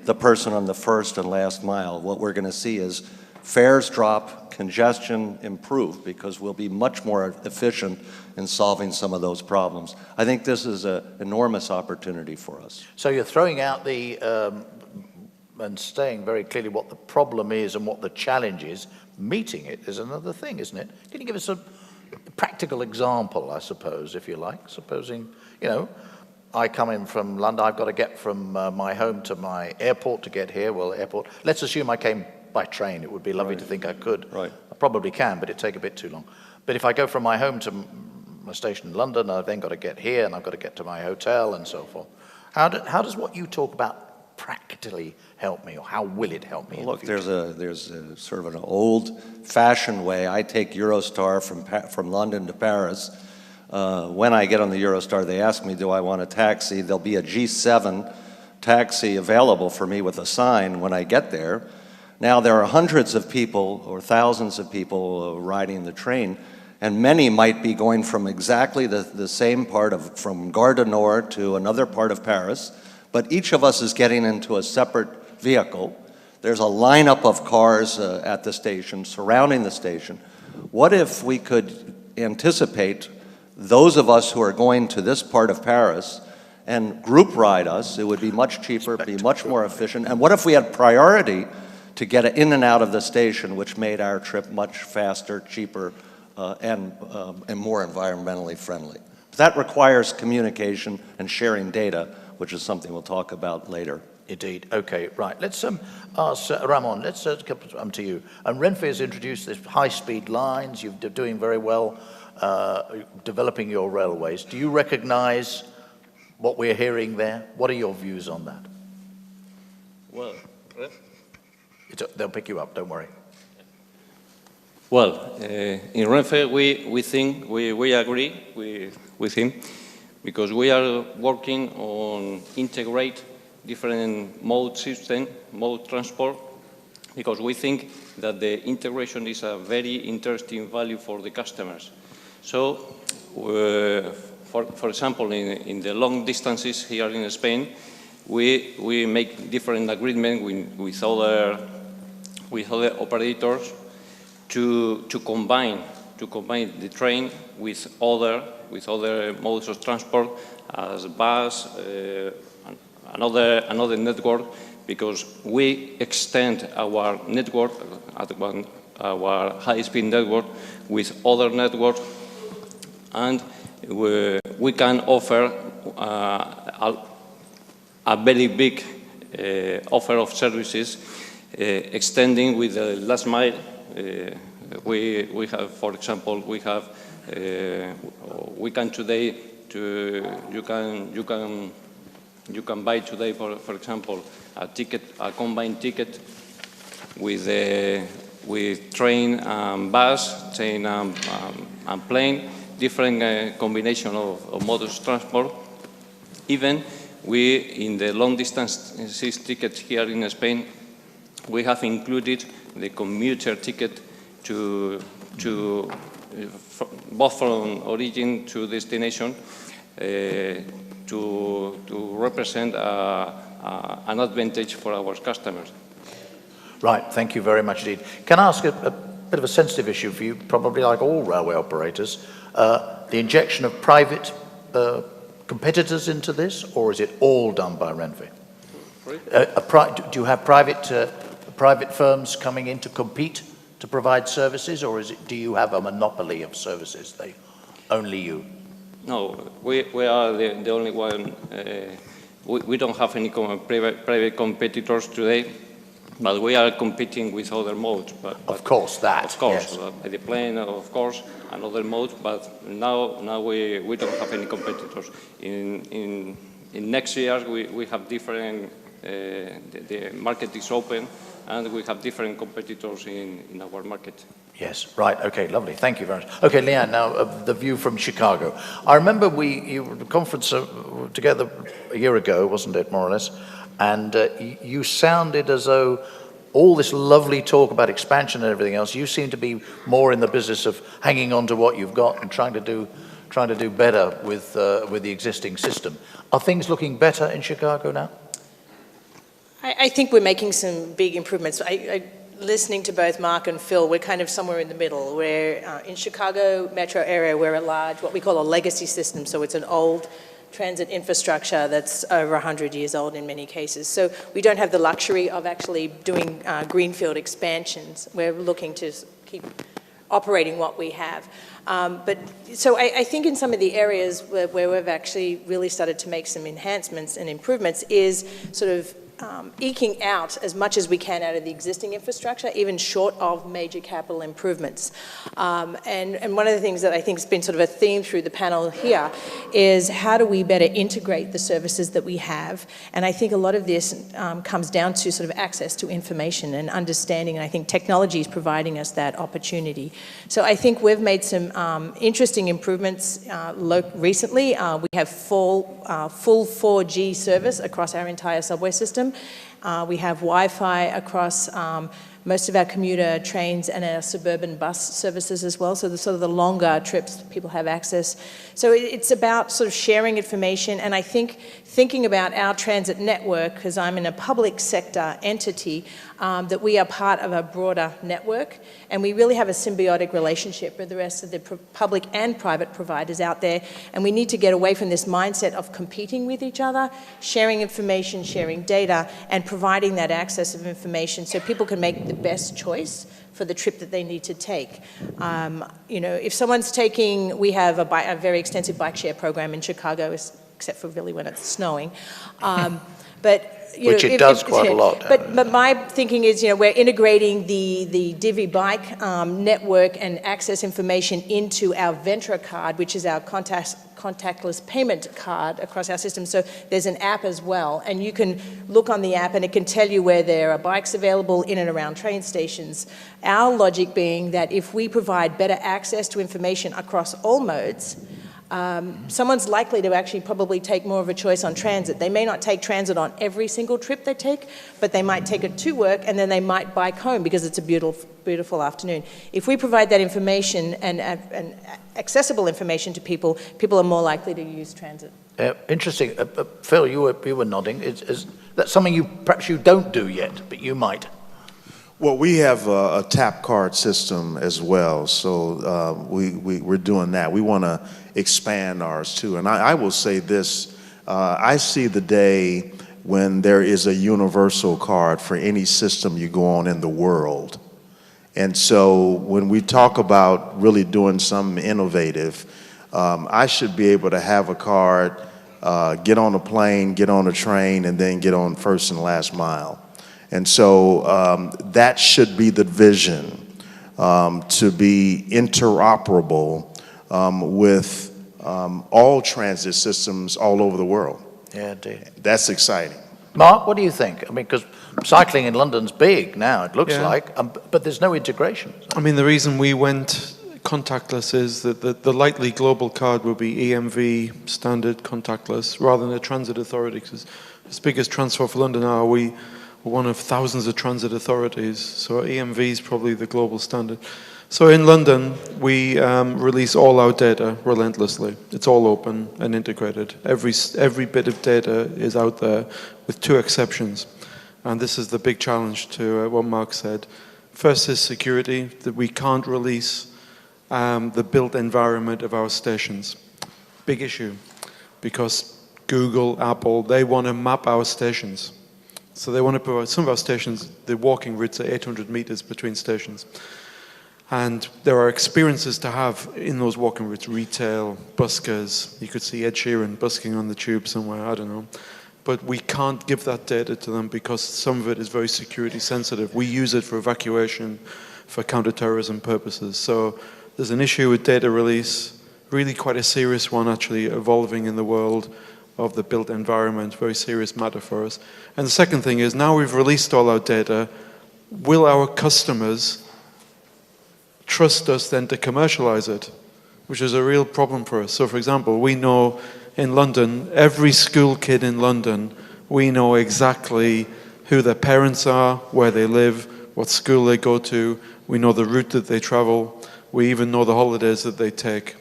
the person on the first and last mile? What we're going to see is fares drop, congestion improve, because we'll be much more efficient in solving some of those problems. I think this is an enormous opportunity for us. So you're throwing out the, and saying very clearly what the problem is and what the challenge is. Meeting it is another thing, isn't it? Can you give us a practical example, I suppose, if you like? Supposing, you know, I come in from London, I've got to get from my home to my airport to get here. Well, airport, let's assume I came by train. It would be lovely to think I could. Right. I probably can, but it'd take a bit too long. But if I go from my home to my station in London, I've then got to get here and I've got to get to my hotel and so forth. How does what you talk about practically help me, or how will it help me? Well, look, there's a sort of an old-fashioned way. I take Eurostar from London to Paris. When I get on the Eurostar, they ask me, do I want a taxi? There'll be a G7 taxi available for me with a sign when I get there. Now, there are hundreds of people or thousands of people riding the train, and many might be going from exactly the same part of, from Gare du Nord to another part of Paris, but each of us is getting into a separate vehicle. There's a lineup of cars at the station, surrounding the station. What if we could anticipate those of us who are going to this part of Paris and group ride us? It would be much cheaper, be much more efficient. And what if we had priority to get in and out of the station, which made our trip much faster, cheaper, and more environmentally friendly? That requires communication and sharing data, which is something we'll talk about later. Indeed. Okay, right. Let's ask Ramon, let's come to you. And Renfe has introduced this high-speed lines. You're doing very well developing your railways. Do you recognize what we're hearing there? What are your views on that? Well, they'll pick you up, don't worry. Well, in Renfe, we think, we agree with him, because we are working on integrate different mode transport, because we think that the integration is a very interesting value for the customers. So, for example, in the long distances here in Spain, we make different agreements with other operators to combine the train with other modes of transport as bus, another network, because we extend our network, our high-speed network, with other networks, and we can offer a very big offer of services, extending with the last mile. We have, for example, we can today you can buy today, for example, a combined ticket with train and bus, train and plane, different combination of modes of transport. Even in the long distance tickets here in Spain, we have included the commuter ticket both from origin to destination, to represent an advantage for our customers. Right, thank you very much indeed. Can I ask a bit of a sensitive issue for you, probably like all railway operators, the injection of private competitors into this, or is it all done by Renfe? Do you have private firms coming in to compete to provide services, or do you have a monopoly of services? Only you? No, we are the only one. We don't have any private competitors today, but we are competing with other modes. Of course, Of course, yes. The plane, of course, and other modes, but now we don't have any competitors. In next years, we have different, the market is open, and we have different competitors in our market. Yes, right, okay, lovely, thank you very much. Okay, Leanne, now the view from Chicago. I remember you were at a conference together a year ago, wasn't it, more or less? And you sounded as though all this lovely talk about expansion and everything else, you seem to be more in the business of hanging on to what you've got and trying to do better with the existing system. Are things looking better in Chicago now? I think we're making some big improvements. Listening to both Mark and Phil, we're kind of somewhere in the middle. We're in Chicago metro area, we're a large, what we call a legacy system. So it's an old transit infrastructure that's over 100 years old in many cases. So we don't have the luxury of actually doing greenfield expansions. We're looking to keep operating what we have. So I think in some of the areas where we've actually really started to make some enhancements and improvements is sort of eking out as much as we can out of the existing infrastructure, even short of major capital improvements. And one of the things that I think has been sort of a theme through the panel here is how do we better integrate the services that we have? And I think a lot of this comes down to sort of access to information and understanding, and I think technology is providing us that opportunity. So I think we've made some interesting improvements recently. We have full 4G service across our entire subway system. We have Wi-Fi across most of our commuter trains and our suburban bus services as well. So the sort of the longer trips, people have access. So it's about sort of sharing information, and I think thinking about our transit network, because I'm in a public sector entity, that we are part of a broader network, and we really have a symbiotic relationship with the rest of the public and private providers out there, and we need to get away from this mindset of competing with each other, sharing information, sharing data, and providing that access of information so people can make the best choice for the trip that they need to take. You know, if someone's taking, we have a very extensive bike share program in Chicago, except for really when it's snowing. Which it does quite a lot. But my thinking is, you know, we're integrating the Divvy Bike network and access information into our Ventra card, which is our contactless payment card across our system. So there's an app as well, and you can look on the app and it can tell you where there are bikes available in and around train stations. Our logic being that if we provide better access to information across all modes, someone's likely to actually probably take more of a choice on transit. They may not take transit on every single trip they take, but they might take it to work and then they might bike home because it's a beautiful, beautiful afternoon. If we provide that information and accessible information to people, people are more likely to use transit. Interesting. Phil, you were nodding. Is that something perhaps you don't do yet, but you might? Well, we have a tap card system as well, so we're doing that. We want to expand ours too. And I will say this, I see the day when there is a universal card for any system you go on in the world. And so when we talk about really doing something innovative, I should be able to have a card, get on a plane, get on a train, and then get on first and last mile. And so that should be the vision, to be interoperable with all transit systems all over the world. Yeah, indeed. That's exciting. Mark, what do you think? I mean, because cycling in London's big now, it looks like, but there's no integration. I mean, the reason we went contactless is that the likely global card will be EMV standard contactless rather than a transit authority. Because as big as Transport for London are, we're one of thousands of transit authorities, so EMV is probably the global standard. So in London, we release all our data relentlessly. It's all open and integrated. Every bit of data is out there, with two exceptions. And this is the big challenge to what Mark said. First is security, that we can't release the built environment of our stations. Big issue, because Google, Apple, they want to map our stations. So they want to provide, some of our stations, the walking routes are 800 meters between stations. And there are experiences to have in those walking routes, retail, buskers. You could see Ed Sheeran busking on the tube somewhere, I don't know. But we can't give that data to them because some of it is very security sensitive. We use it for evacuation, for counterterrorism purposes. So there's an issue with data release, really quite a serious one actually evolving in the world of the built environment, very serious matter for us. And the second thing is, now we've released all our data, will our customers trust us then to commercialize it, which is a real problem for us. So for example, we know in London, every school kid in London, we know exactly who their parents are, where they live, what school they go to, we know the route that they travel, we even know the holidays that they take.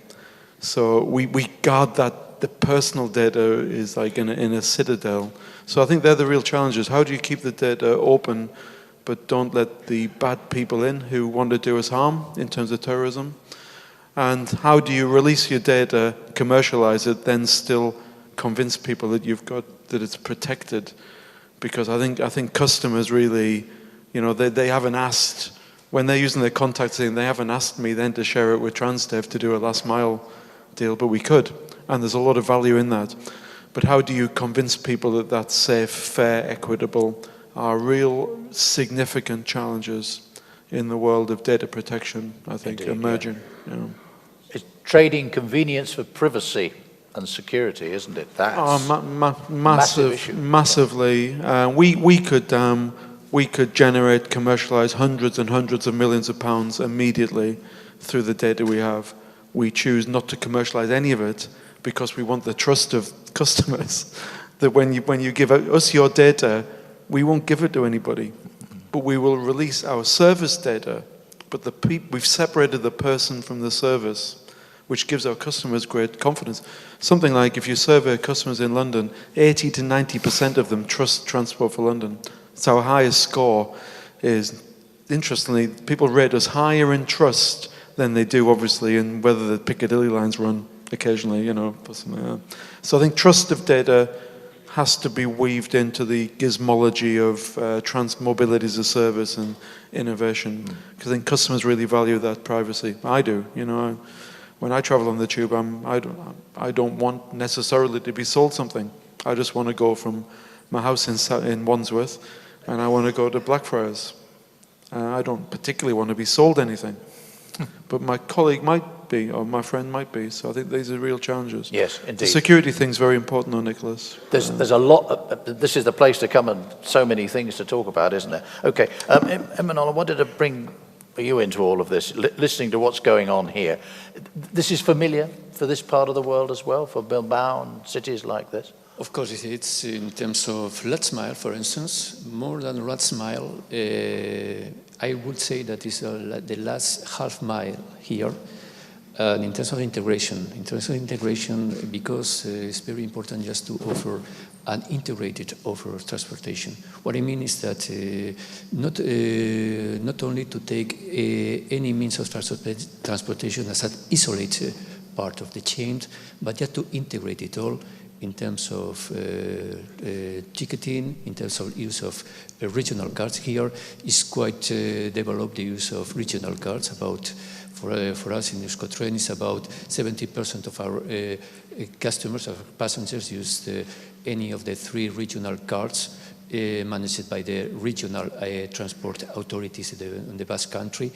So we guard that, the personal data is like in a citadel. So I think they're the real challenges. How do you keep the data open, but don't let the bad people in who want to do us harm in terms of terrorism? And how do you release your data, commercialize it, then still convince people that you've got, that it's protected? Because I think customers really, you know, they haven't asked, when they're using their contact thing, they haven't asked me then to share it with Transdev to do a last mile deal, but we could. And there's a lot of value in that. But how do you convince people that that's safe, fair, equitable, are real significant challenges in the world of data protection, I think, indeed, emerging. Yeah. You know. It's trading convenience for privacy and security, isn't it? That's massive issue. Massively. We could generate, commercialize hundreds and hundreds of millions of pounds immediately through the data we have. We choose not to commercialize any of it because we want the trust of customers. That when you give us your data, we won't give it to anybody, but we will release our service data. But we've separated the person from the service, which gives our customers great confidence. Something like if you survey customers in London, 80 to 90% of them trust Transport for London. It's our highest score. Is interestingly, people rate us higher in trust than they do, obviously, in whether the Piccadilly lines run occasionally, you know. So I think trust of data has to be weaved into the gizmology of trans-mobility as a service and innovation, because I think customers really value that privacy. I do, you know. When I travel on the tube, I don't want necessarily to be sold something. I just want to go from my house in Wandsworth, and I want to go to Blackfriars. I don't particularly want to be sold anything, but my colleague might be, or my friend might be. So I think these are real challenges. Yes, indeed. The security thing's very important, though, Nicholas. There's a lot. This is the place to come, and so many things to talk about, isn't there? Okay, Emmanuel, I wanted to bring are you into all of this, listening to what's going on here? This is familiar for this part of the world as well, for Bilbao and cities like this? Of course, it's in terms of last mile, for instance, more than last mile. I would say that is the last half mile here. In terms of integration, because it's very important just to offer an integrated offer of transportation. What I mean is that not only to take any means of transportation as an isolated part of the chain, but just to integrate it all in terms of ticketing, in terms of use of regional cards. Here is quite developed the use of regional cards. For us in Euskotren, it's about 70% of our customers, our passengers, use any of the 3 regional cards managed by the regional transport authorities in the Basque Country.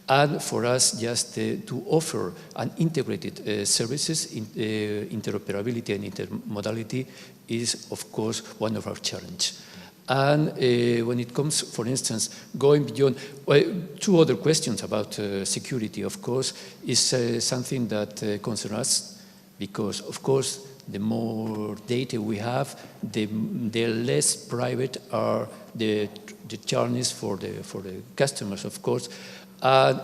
And for us, just to offer an integrated services, interoperability and intermodality is, of course, one of our challenges. And when it comes, for instance, going beyond, well, 2 other questions about security, of course, is something that concerns us, because, of course, the more data we have, the less private are the journeys for the customers, of course. And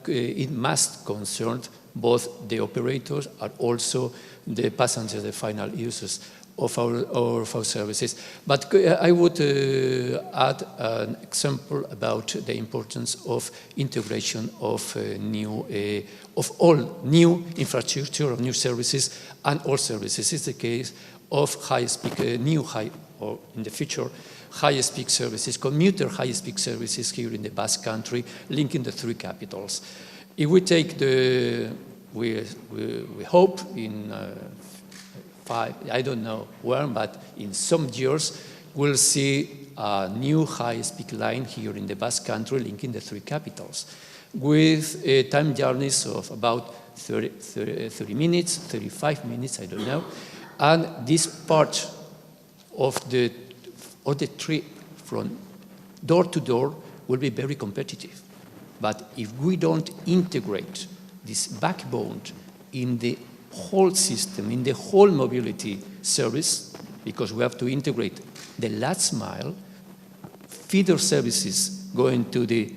it must concern both the operators and also the passengers, the final users of our services. But I would add an example about the importance of integration of all new infrastructure, of new services, and all services. It's the case of or in the future, high-speed services, commuter high-speed services here in the Basque Country, linking the 3 capitals. If we take we hope in 5, I don't know when, but in some years, we'll see a new high-speed line here in the Basque Country linking the 3 capitals with time journeys of about 30 minutes, 35 minutes, I don't know. And this part of the trip from door to door will be very competitive. But if we don't integrate this backbone in the whole system, in the whole mobility service, because we have to integrate the last mile, feeder services going to the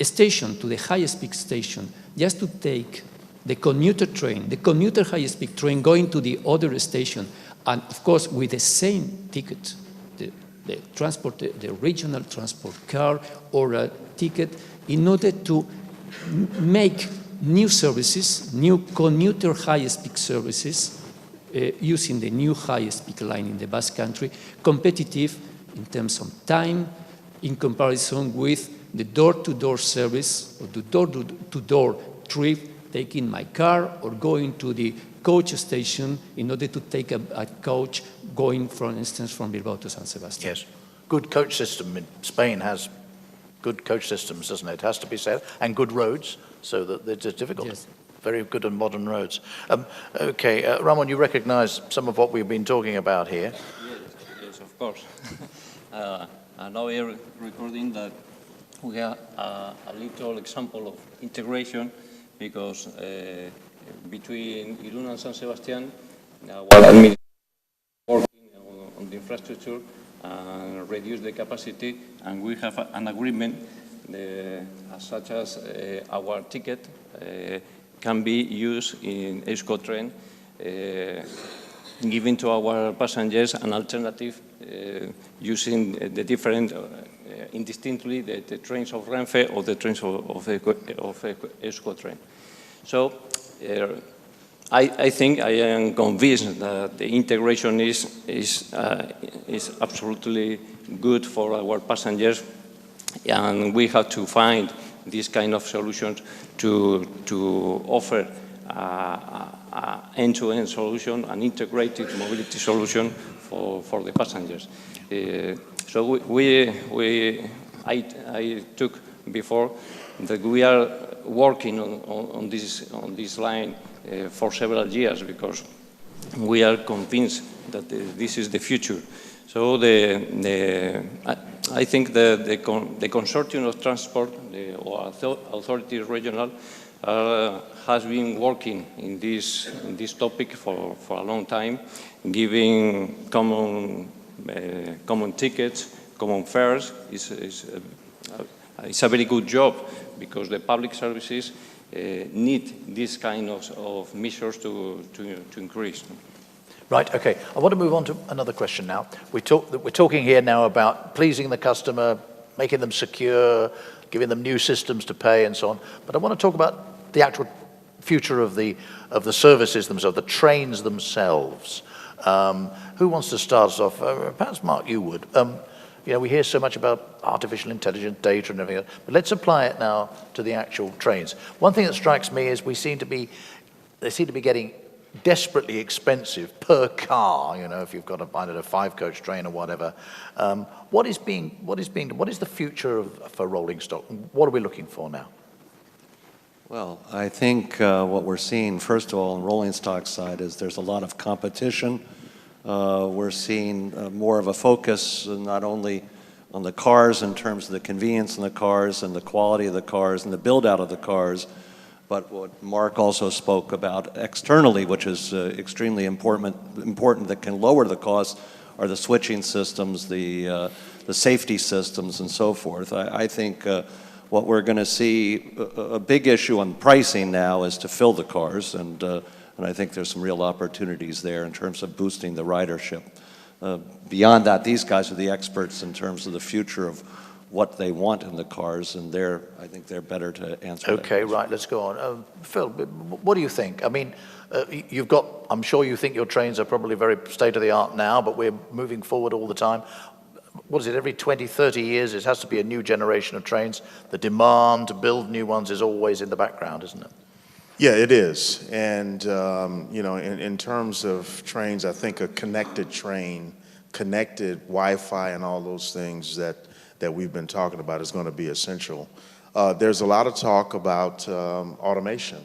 station, to the highest peak station, just to take the commuter train, the commuter highest peak train going to the other station, and of course with the same ticket, the regional transport car or a ticket, in order to make new services, new commuter highest peak services, using the new highest peak line in the Basque Country, competitive in terms of time, in comparison with the door-to-door service or the door-to-door trip, taking my car or going to the coach station in order to take a coach going, for instance, from Bilbao to San Sebastian. Yes. Good coach system in Spain has good coach systems, doesn't it? It has to be said. And good roads, so that it's difficult. Yes. Very good and modern roads. Okay, Ramon, you recognize some of what we've been talking about here? Yes, of course. Now we are recording that we have a little example of integration, because between Irún and San Sebastián, while working on the infrastructure and reduce the capacity, and we have an agreement such as our ticket can be used in Euskotren, giving to our passengers an alternative using the different, indistinctly, the trains of Renfe or the trains of Euskotren. So I think, I am convinced that the integration is absolutely good for our passengers, and we have to find this kind of solutions to offer an end-to-end solution, an integrated mobility solution for the passengers. So I took before that we are working on this line for several years, because we are convinced that this is the future. So I think the consortium of transport, or authorities regional, has been working in this topic for a long time, giving common tickets, common fares. It's a very good job, because the public services need this kind of measures to increase. Right, okay. I want to move on to another question now. We're talking here now about pleasing the customer, making them secure, giving them new systems to pay and so on. But I want to talk about the actual future of the services themselves, the trains themselves. Who wants to start us off? Perhaps Mark, you would. You know, we hear so much about artificial intelligence, data and everything else, but let's apply it now to the actual trains. One thing that strikes me is they seem to be getting desperately expensive per car, you know, if you've got a 5-coach train or whatever. What is the future for rolling stock? What are we looking for now? Well, I think what we're seeing, first of all, on rolling stock side is there's a lot of competition. We're seeing more of a focus not only on the cars in terms of the convenience in the cars and the quality of the cars and the build out of the cars, but what Mark also spoke about externally, which is extremely important that can lower the cost, are the switching systems, the safety systems, and so forth. I think what we're going to see, a big issue on pricing now is to fill the cars, and I think there's some real opportunities there in terms of boosting the ridership. Beyond that, these guys are the experts in terms of the future of what they want in the cars, and I think they're better to answer. Okay, right, let's go on. Phil, what do you think? I mean, I'm sure you think your trains are probably very state-of-the-art now, but we're moving forward all the time. What is it, every 20, 30 years, it has to be a new generation of trains? The demand to build new ones is always in the background, isn't it? Yeah, it is. And, you know, in terms of trains, I think a connected train, connected Wi-Fi and all those things that we've been talking about is going to be essential. There's a lot of talk about automation.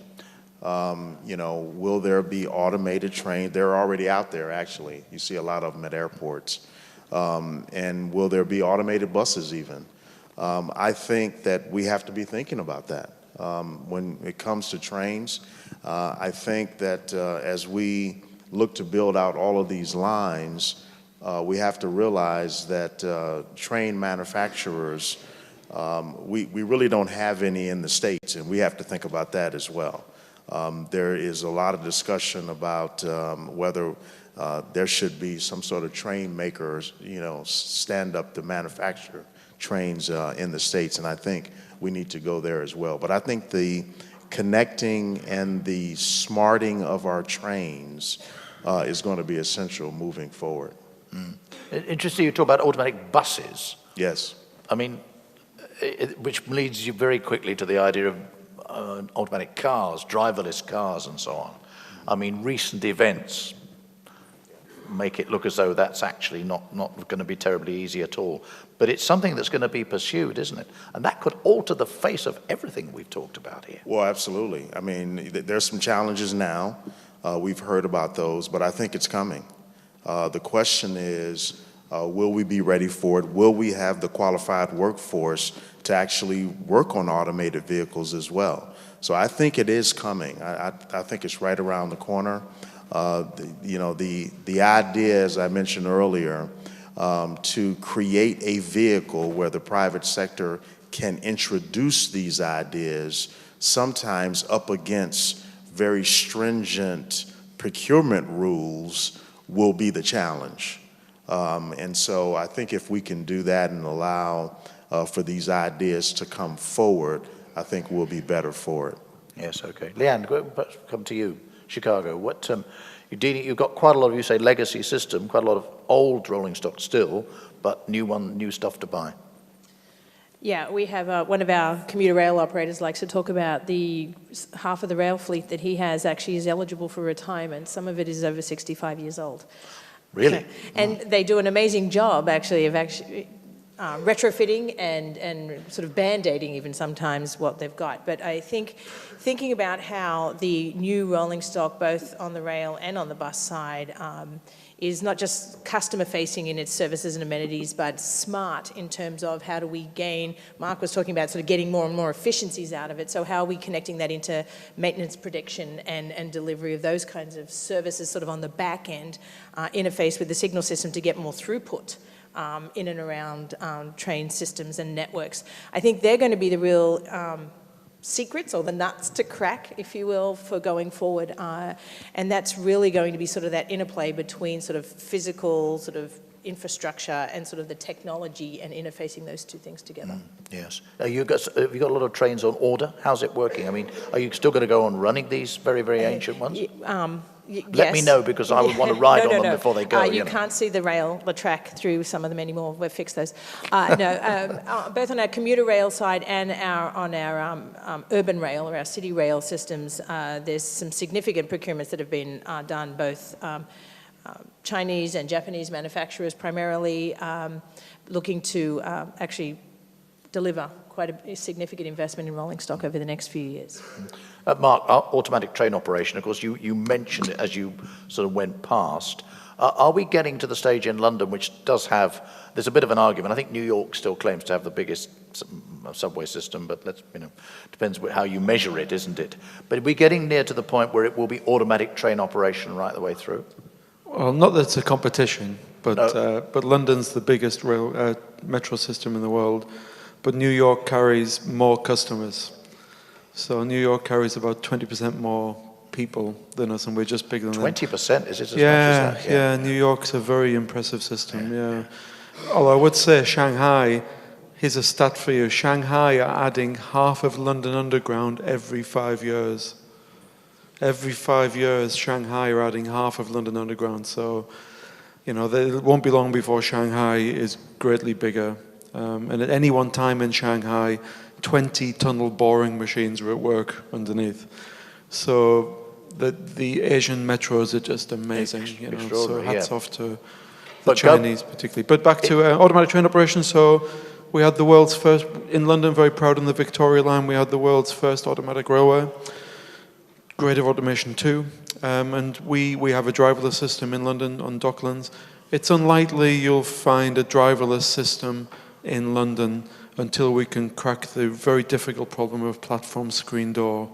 You know, will there be automated trains? They're already out there, actually. You see a lot of them at airports. And will there be automated buses even? I think that we have to be thinking about that. When it comes to trains, I think that as we look to build out all of these lines, we have to realize that train manufacturers, we really don't have any in the States, and we have to think about that as well. There is a lot of discussion about whether there should be some sort of train makers, you know, stand up to manufacture trains in the States, and I think we need to go there as well. But I think the connecting and the smarting of our trains is going to be essential moving forward. Interesting you talk about automatic buses. Yes. I mean, which leads you very quickly to the idea of automatic cars, driverless cars and so on. I mean, recent events make it look as though that's actually not going to be terribly easy at all. But it's something that's going to be pursued, isn't it? And that could alter the face of everything we've talked about here. Well, absolutely. I mean, there's some challenges now. We've heard about those, but I think it's coming. The question is, will we be ready for it? Will we have the qualified workforce to actually work on automated vehicles as well? So I think it is coming. I think it's right around the corner. You know, the idea, as I mentioned earlier, to create a vehicle where the private sector can introduce these ideas, sometimes up against very stringent procurement rules, will be the challenge. And so I think if we can do that and allow for these ideas to come forward, I think we'll be better for it. Yes, okay. Leanne, come to you. Chicago, what you've got quite a lot of, you say, legacy system, quite a lot of old rolling stock still, but new stuff to buy. Yeah, we have one of our commuter rail operators likes to talk about the half of the rail fleet that he has actually is eligible for retirement. Some of it is over 65 years old. Really? And they do an amazing job, actually, of retrofitting and sort of band-aiding even sometimes what they've got. But I think thinking about how the new rolling stock, both on the rail and on the bus side, is not just customer-facing in its services and amenities, but smart in terms of how do we gain, Mark was talking about sort of getting more and more efficiencies out of it, so how are we connecting that into maintenance prediction and delivery of those kinds of services sort of on the back end, interface with the signal system to get more throughput in and around train systems and networks. I think they're going to be the real secrets or the nuts to crack, if you will, for going forward. And that's really going to be sort of that interplay between sort of physical sort of infrastructure and sort of the technology and interfacing those two things together. Yes. Have you got a lot of trains on order? How's it working? I mean, are you still going to go on running these very, very ancient ones? Let me know, because I would want to ride on them before they go. You can't see the track through some of them anymore. We've fixed those. Both on our commuter rail side and on our urban rail or our city rail systems, there's some significant procurements that have been done, both Chinese and Japanese manufacturers primarily, looking to actually deliver quite a significant investment in rolling stock over the next few years. Mark, automatic train operation, of course, you mentioned it as you sort of went past. Are we getting to the stage in London, which does have, there's a bit of an argument. I think New York still claims to have the biggest subway system, but depends how you measure it, isn't it? But are we getting near to the point where it will be automatic train operation right the way through? Well, not that it's a competition, but London's the biggest metro system in the world. But New York carries more customers. So New York carries about 20% more people than us, and we're just bigger than 20%? Is it as much as that? Yeah, New York's a very impressive system, yeah. Although I would say Shanghai, here's a stat for you. Shanghai are adding half of London Underground every 5 years. Every 5 years, Shanghai are adding half of London Underground. So, it won't be long before Shanghai is greatly bigger. And at any one time in Shanghai, 20 tunnel boring machines are at work underneath. So the Asian metros are just amazing. So hats off to the Chinese particularly. But back to automatic train operations. So we had the world's first, in London, very proud on the Victoria line, we had the world's first automatic railway. Grade of automation 2. And we have a driverless system in London on Docklands. It's unlikely you'll find a driverless system in London until we can crack the very difficult problem of platform screen door.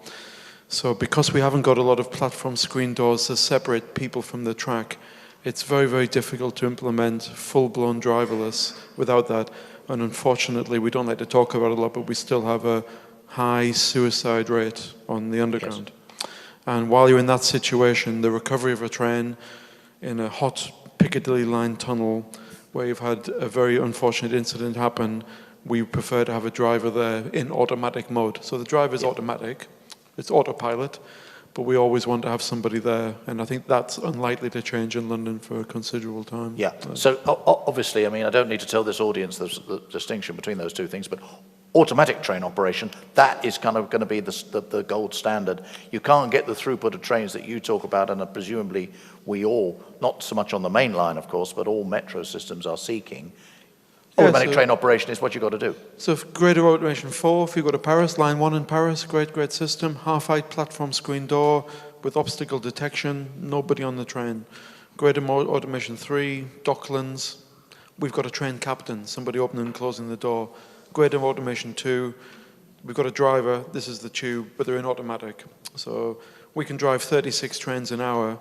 So because we haven't got a lot of platform screen doors to separate people from the track, it's very, very difficult to implement full-blown driverless without that. And unfortunately, we don't like to talk about it a lot, but we still have a high suicide rate on the underground. Yes. And while you're in that situation, the recovery of a train in a hot Piccadilly line tunnel where you've had a very unfortunate incident happen, we prefer to have a driver there in automatic mode. So the driver's automatic, it's autopilot, but we always want to have somebody there. And I think that's unlikely to change in London for a considerable time. Yeah, so obviously, I mean, I don't need to tell this audience the distinction between those two things, but automatic train operation, that is kind of going to be the gold standard. You can't get the throughput of trains that you talk about, and presumably we all, not so much on the main line, of course, but all metro systems are seeking. Automatic train operation is what you've got to do. So grade of automation 4, if you go to Paris, line 1 in Paris, great system, half-height platform screen door with obstacle detection, nobody on the train. Grade of automation 3, Docklands, we've got a train captain, somebody opening and closing the door. Grade of automation 2, we've got a driver, this is the tube, but they're in automatic. So we can drive 36 trains an hour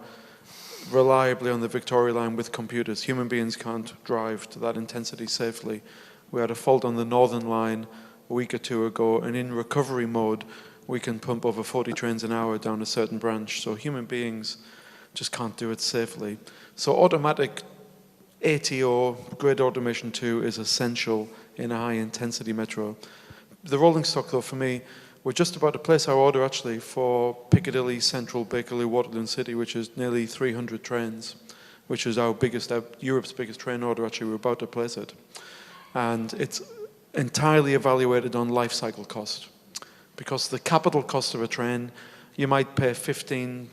reliably on the Victoria line with computers. Human beings can't drive to that intensity safely. We had a fault on the Northern line a week or two ago, and in recovery mode, we can pump over 40 trains an hour down a certain branch. So human beings just can't do it safely. So automatic ATO, grid automation 2, is essential in a high-intensity metro. The rolling stock, though, for me, we're just about to place our order, actually, for Piccadilly, Central, Bakerloo, Waterloo City, which is nearly 300 trains, which is our biggest, Europe's biggest train order, actually. We're about to place it. And it's entirely evaluated on life cycle cost. Because the capital cost of a train, you might pay 10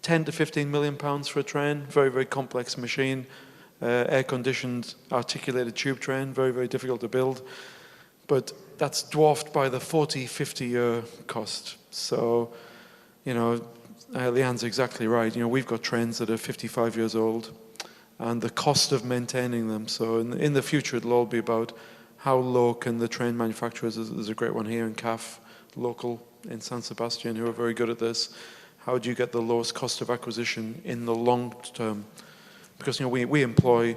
to 15 million pounds for a train, very, very complex machine. air-conditioned articulated tube train, very, very difficult to build. But that's dwarfed by the 40, 50-year cost. So, you know, Leanne's exactly right. You know, we've got trains that are 55 years old, and the cost of maintaining them. So in the future, it'll all be about how low can the train manufacturers, there's a great one here in CAF, local in San Sebastian, who are very good at this. How do you get the lowest cost of acquisition in the long term? Because, you know, we employ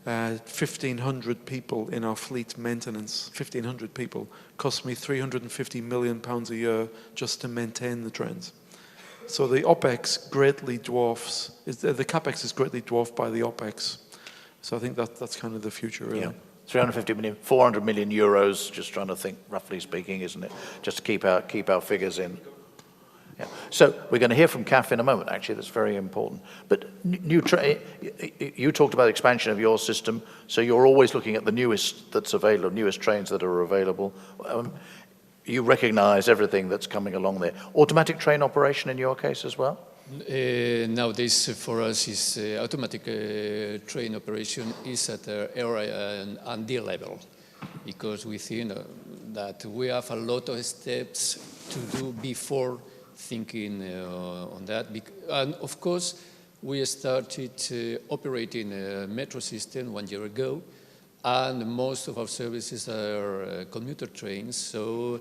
1,500 people in our fleet maintenance. 1,500 people. Costs me £350 million a year just to maintain the trains. So the OPEX greatly dwarfs, the CAPEX is greatly dwarfed by the OPEX. So I think that's kind of the future, really. Yeah. 350 million, 400 million euros, just trying to think, roughly speaking, isn't it? Just to keep our figures in. Yeah. So we're going to hear from CAF in a moment, actually, that's very important. But you talked about expansion of your system, so you're always looking at the newest that's available, newest trains that are available. You recognize everything that's coming along there. Automatic train operation in your case as well? Nowadays, for us, is automatic train operation is at area and D level, because we think that we have a lot of steps to do before thinking on that. And of course, we started operating a metro system 1 year ago, and most of our services are commuter trains. So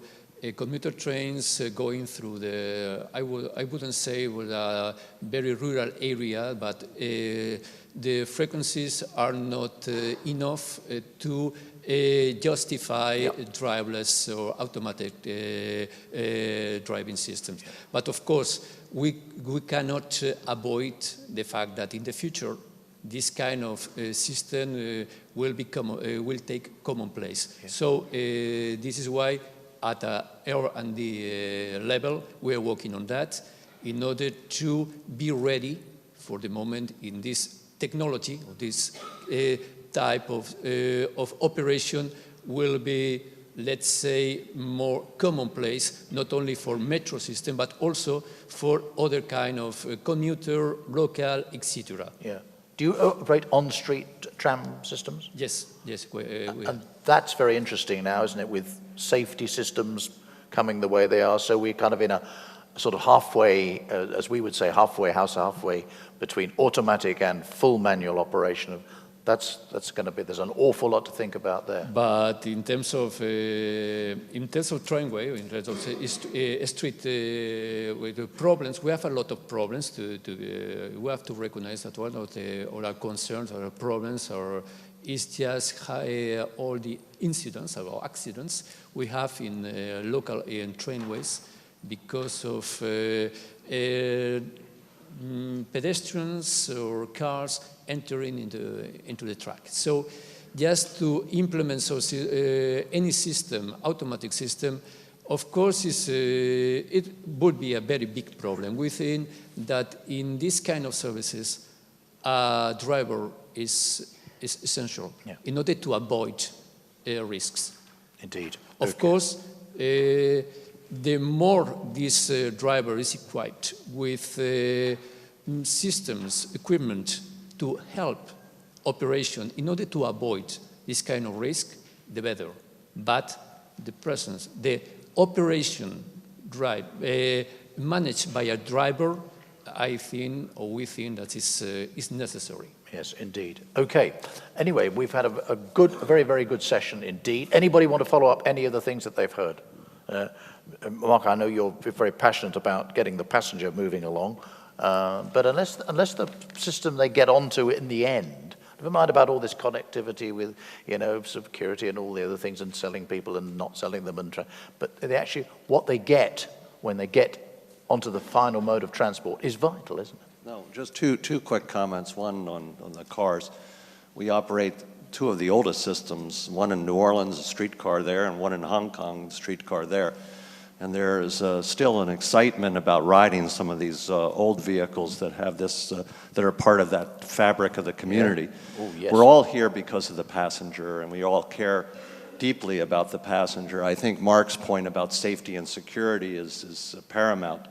commuter trains going through the, I wouldn't say with a very rural area, but the frequencies are not enough to justify driverless or automatic driving systems. But of course, we cannot avoid the fact that in the future, this kind of system will take commonplace. Yeah. So this is why at a R&D level, we are working on that in order to be ready for the moment in this technology, or this type of operation will be, let's say, more commonplace, not only for metro system, but also for other kind of commuter, local, etc. Yeah. Do you operate on-street tram systems? Yes, yes. And that's very interesting now, isn't it, with safety systems coming the way they are. So we're kind of in a sort of halfway, as we would say, halfway between automatic and full manual operation. That's going to be, there's an awful lot to think about there. But in terms of tramway, in terms of street with the problems, we have a lot of problems. We have to recognize that one of all our concerns or problems is just all the incidents or accidents we have in local trainways because of pedestrians or cars entering into the track. So just to implement any system, automatic system, of course it would be a very big problem. We think that in this kind of services, a driver is essential in order to avoid risks. Indeed. Of course, the more this driver is equipped with systems, equipment to help operation in order to avoid this kind of risk, the better. But the operation managed by a driver, I think, or we think that is necessary. Yes, indeed. Okay. Anyway, we've had a very, very good session indeed. Anybody want to follow up any of the things that they've heard? Mark, I know you're very passionate about getting the passenger moving along, but unless the system they get onto in the end, never mind about all this connectivity with, you know, security and all the other things and selling people and not selling them, but they actually, what they get when they get onto the final mode of transport is vital, isn't it? No, just two quick comments. One on the cars. We operate two of the oldest systems, one in New Orleans, a streetcar there, and one in Hong Kong, a streetcar there. And there is still an excitement about riding some of these old vehicles that have this, that are part of that fabric of the community. Yeah. Ooh, yes. We're all here because of the passenger, and we all care deeply about the passenger. I think Mark's point about safety and security is paramount.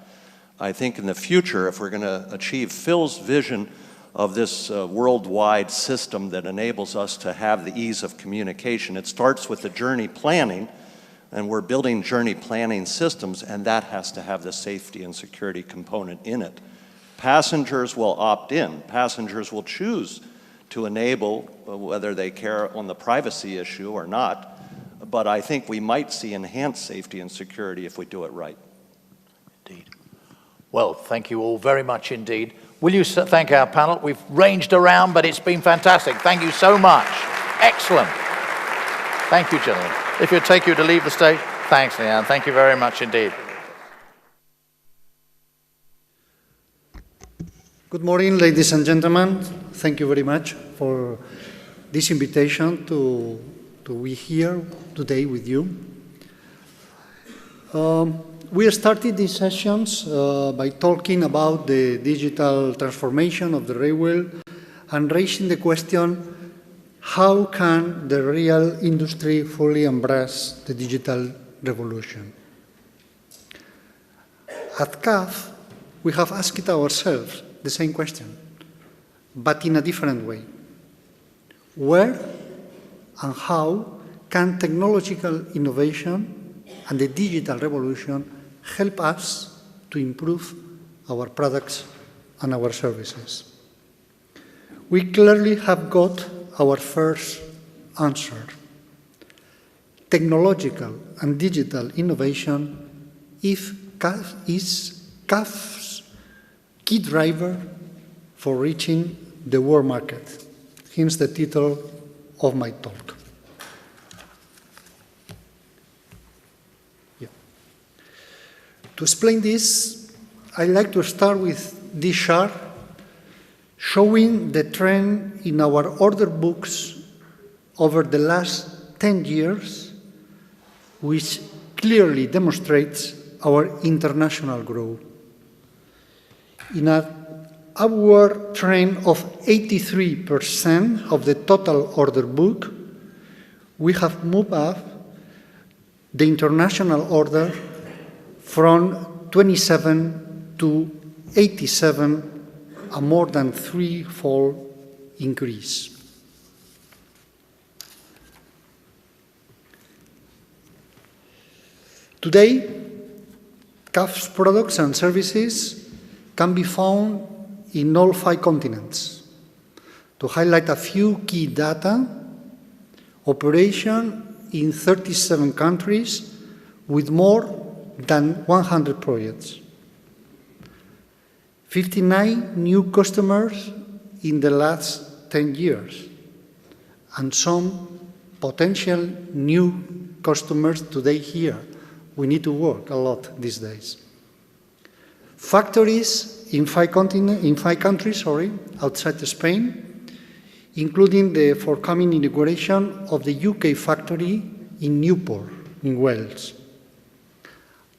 I think in the future, if we're going to achieve Phil's vision of this worldwide system that enables us to have the ease of communication. It starts with the journey planning, and we're building journey planning systems, and that has to have the safety and security component in it. Passengers will opt in. Passengers will choose to enable whether they care on the privacy issue or not, but I think we might see enhanced safety and security if we do it right. Indeed. Well, thank you all very much indeed. Will you thank our panel? We've ranged around, but it's been fantastic. Thank you so much. Excellent. Thank you, gentlemen. If you'd take you to leave the stage. Thanks, Leanne. Thank you very much indeed. Good morning, ladies and gentlemen. Thank you very much for this invitation to be here today with you. We started these sessions by talking about the digital transformation of the railway and raising the question, how can the rail industry fully embrace the digital revolution? At CAF, we have asked ourselves the same question, but in a different way. Where and how can technological innovation and the digital revolution help us to improve our products and our services? We clearly have got our first answer. Technological and digital innovation is CAF's key driver for reaching the world market. Hence the title of my talk. To explain this, I'd like to start with this chart showing the trend in our order books over the last 10 years, which clearly demonstrates our international growth. In an upward trend of 83% of the total order book, we have moved up the international order from 27 to 87, a more than threefold increase. Today, CAF's products and services can be found in all 5 continents. To highlight a few key data, operation in 37 countries with more than 100 projects. 59 new customers in the last 10 years, and some potential new customers today here. We need to work a lot these days. Factories in 5 countries, outside Spain, including the forthcoming inauguration of the UK factory in Newport, in Wales.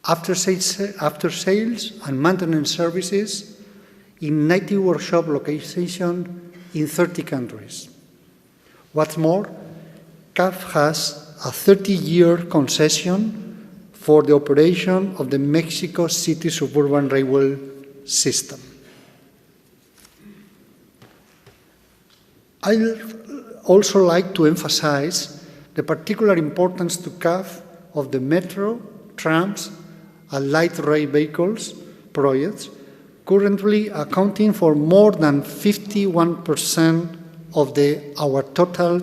After sales and maintenance services in 90 workshop locations in 30 countries. What's more, CAF has a 30-year concession for the operation of the Mexico City suburban railway system. I'd also like to emphasize the particular importance to CAF of the metro, trams, and light rail vehicles projects, currently accounting for more than 51% of our total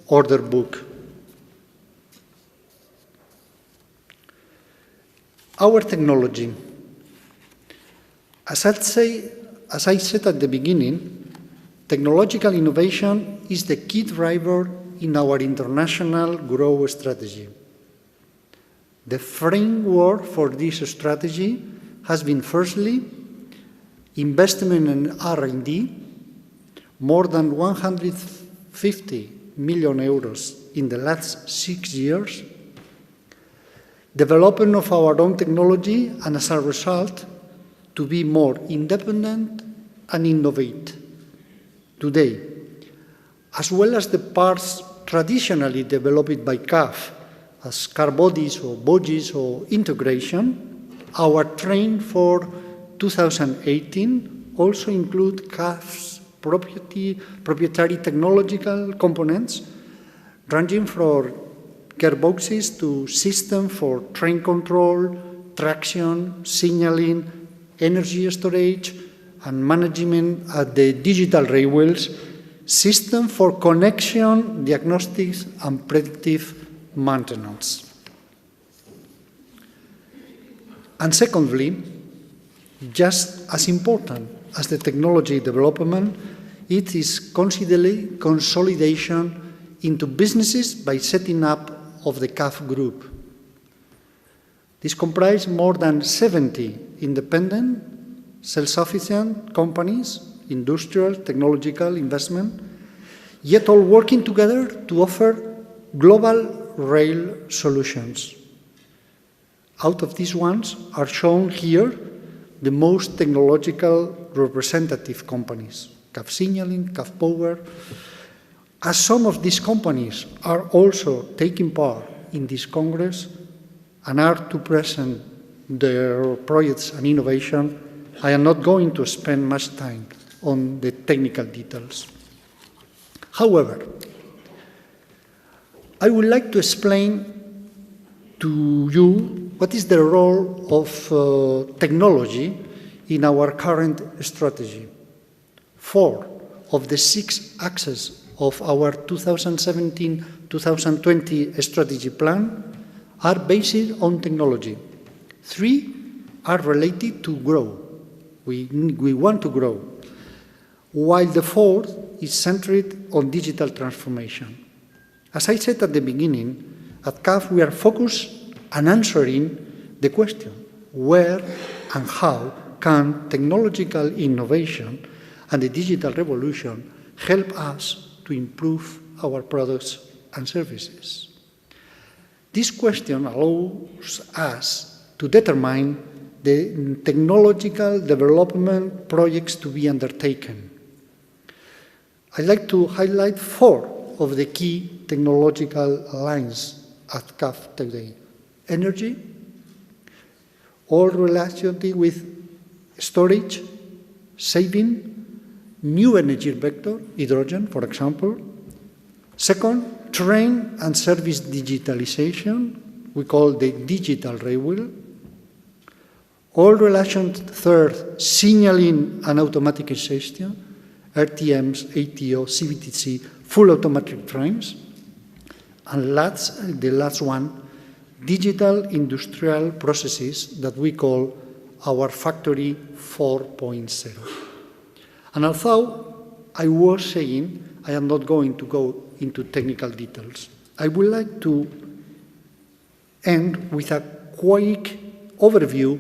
order book. Our technology. As I said at the beginning, technological innovation is the key driver in our international growth strategy. The framework for this strategy has been, firstly, investment in R&D, more than 150 million euros in the last 6 years, development of our own technology, and as a result, to be more independent and innovate today, as well as the parts traditionally developed by CAF, as car bodies or bogies or integration. Our train for 2018 also include CAF's proprietary technological components, ranging from gearboxes to systems for train control, traction, signaling, energy storage, and management at the digital railways, system for connection, diagnostics, and predictive maintenance. And secondly, just as important as the technology development, it is consolidation into businesses by setting up of the CAF group. This comprises more than 70 independent, self-sufficient companies, industrial, technological investment, yet all working together to offer global rail solutions. Out of these ones are shown here the most technological representative companies, CAF Signaling, CAF Power. As some of these companies are also taking part in this Congress and are to present their projects and innovation, I am not going to spend much time on the technical details. However, I would like to explain to you what is the role of technology in our current strategy. 4 of the 6 axes of our 2017-2020 strategy plan are based on technology. 3 are related to grow. We want to grow, while the 4th is centered on digital transformation. As I said at the beginning, at CAF we are focused on answering the question, where and how can technological innovation and the digital revolution help us to improve our products and services? This question allows us to determine the technological development projects to be undertaken. I'd like to highlight 4 of the key technological lines at CAF today. Energy, all related with storage, saving, new energy vector, hydrogen, for example. Second, train and service digitalization, we call the digital railway. All relation, third, signaling and automatization, RTMs, ATO, CBTC, full automatic trains. And the last one, digital industrial processes that we call our Factory 4.0. And although I was saying I am not going to go into technical details, I would like to end with a quick overview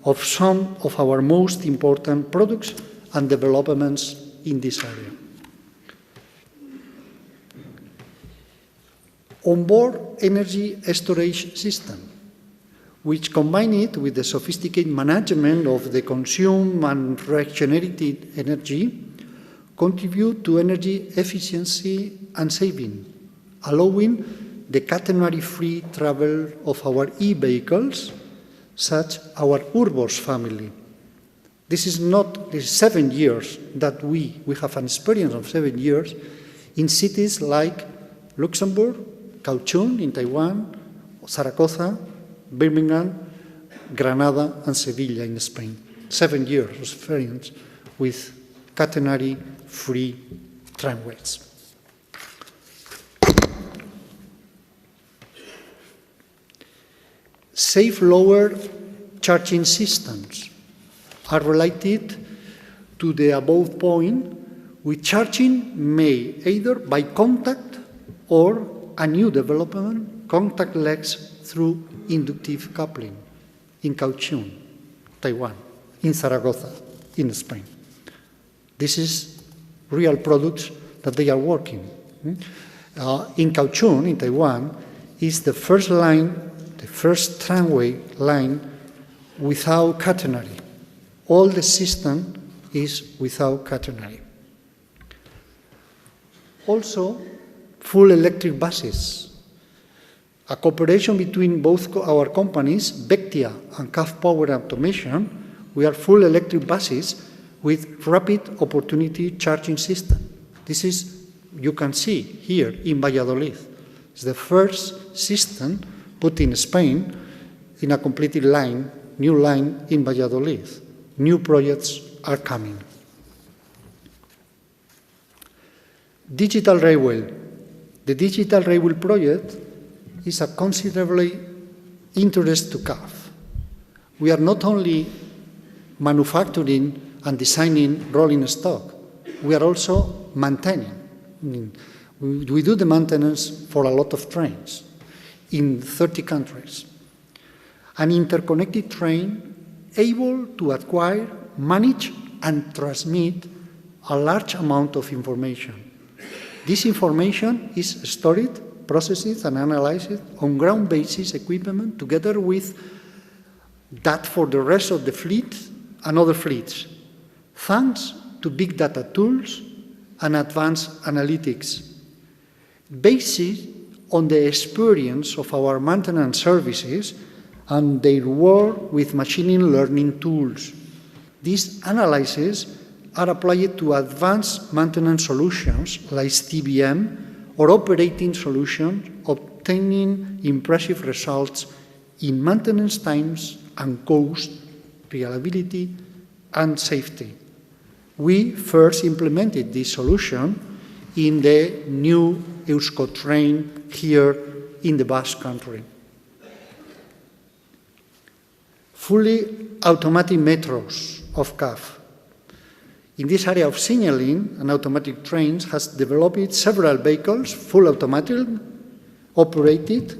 of some of our most important products and developments in this area. Onboard energy storage system, which combine it with the sophisticated management of the consumed and regenerated energy, contribute to energy efficiency and saving, allowing the catenary-free travel of our e-vehicles, such our Urbos family. This is not the 7 years that we have an experience of 7 years in cities like Luxembourg, Kaohsiung in Taiwan, Zaragoza, Birmingham, Granada, and Sevilla in Spain. 7 years of experience with catenary-free tramways. Safe lower charging systems are related to the above point, with charging made either by contact or a new development, contactless through inductive coupling in Kaohsiung, Taiwan, in Zaragoza, in Spain. This is real products that they are working. In Kaohsiung, in Taiwan, is the first line, the first tramway line without catenary. All the system is without catenary. Also, full electric buses. A cooperation between both our companies, Bectia and CAF Power Automation, we are full electric buses with rapid opportunity charging system. This is, you can see here in Valladolid. It's the first system put in Spain in a completed line, new line in Valladolid. New projects are coming. Digital Railway. The Digital Railway project is a considerably interest to CAF. We are not only manufacturing and designing rolling stock, we are also maintaining. We do the maintenance for a lot of trains in 30 countries. An interconnected train able to acquire, manage, and transmit a large amount of information. This information is stored, processed, and analyzed on ground-based equipment together with that for the rest of the fleet and other fleets, thanks to big data tools and advanced analytics. Based on the experience of our maintenance services and their work with machine learning tools, these analyses are applied to advanced maintenance solutions like TBM or operating solutions, obtaining impressive results in maintenance times and cost, reliability, and safety. We first implemented this solution in the new Euskotrain here in the Basque Country. Fully automatic metros of CAF. In this area of signaling, and automatic trains has developed several vehicles, full automatic, operated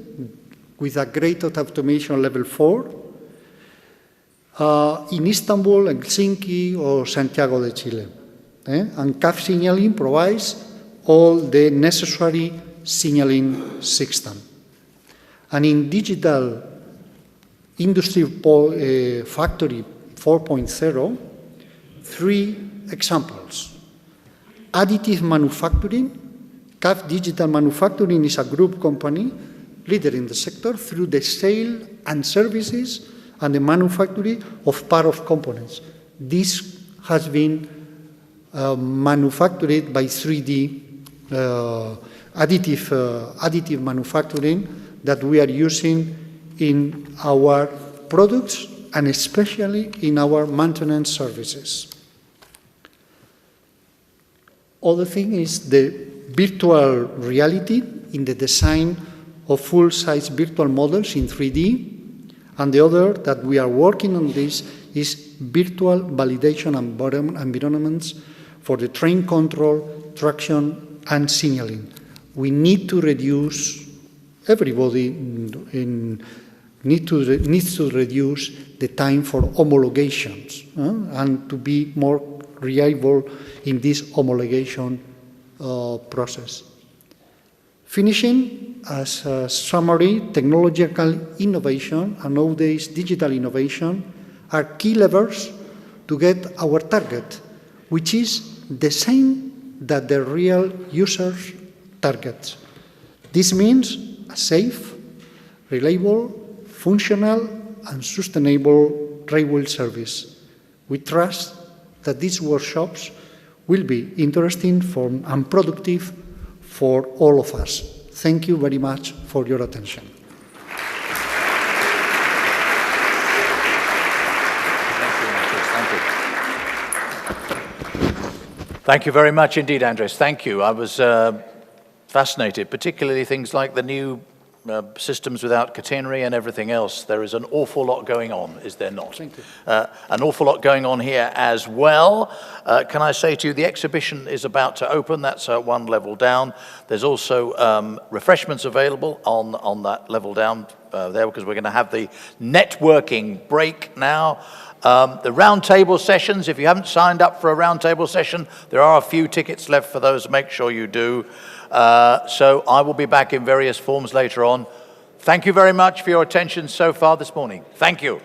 with a great automation level 4, in Istanbul, Helsinki, or Santiago de Chile. And CAF signaling provides all the necessary signaling system. And in digital industry factory 4.0, 3 examples. Additive manufacturing. CAF Digital Manufacturing is a group company, leader in the sector, through the sale and services and the manufacturing of part of components. This has been manufactured by 3D additive manufacturing that we are using in our products and especially in our maintenance services. Other thing is the virtual reality in the design of full-size virtual models in 3D, and the other that we are working on this is virtual validation environments for the train control, traction, and signaling. We need to reduce, everybody needs to reduce the time for homologations and to be more reliable in this homologation process. Finishing, as a summary, technological innovation and nowadays digital innovation are key levers to get our target, which is the same that the real users' targets. This means a safe, reliable, functional, and sustainable railway service. We trust that these workshops will be interesting and productive for all of us. Thank you very much for your attention. Thank you very much indeed, Andres. Thank you. I was fascinated, particularly things like the new systems without catenary and everything else. There is an awful lot going on, is there not? Thank you. An awful lot going on here as well. Can I say to you, the exhibition is about to open. That's one level down. There's also refreshments available on that level down there, because we're going to have the networking break now. The roundtable sessions, if you haven't signed up for a roundtable session, there are a few tickets left for those. Make sure you do. So I will be back in various forms later on. Thank you very much for your attention so far this morning. Thank you.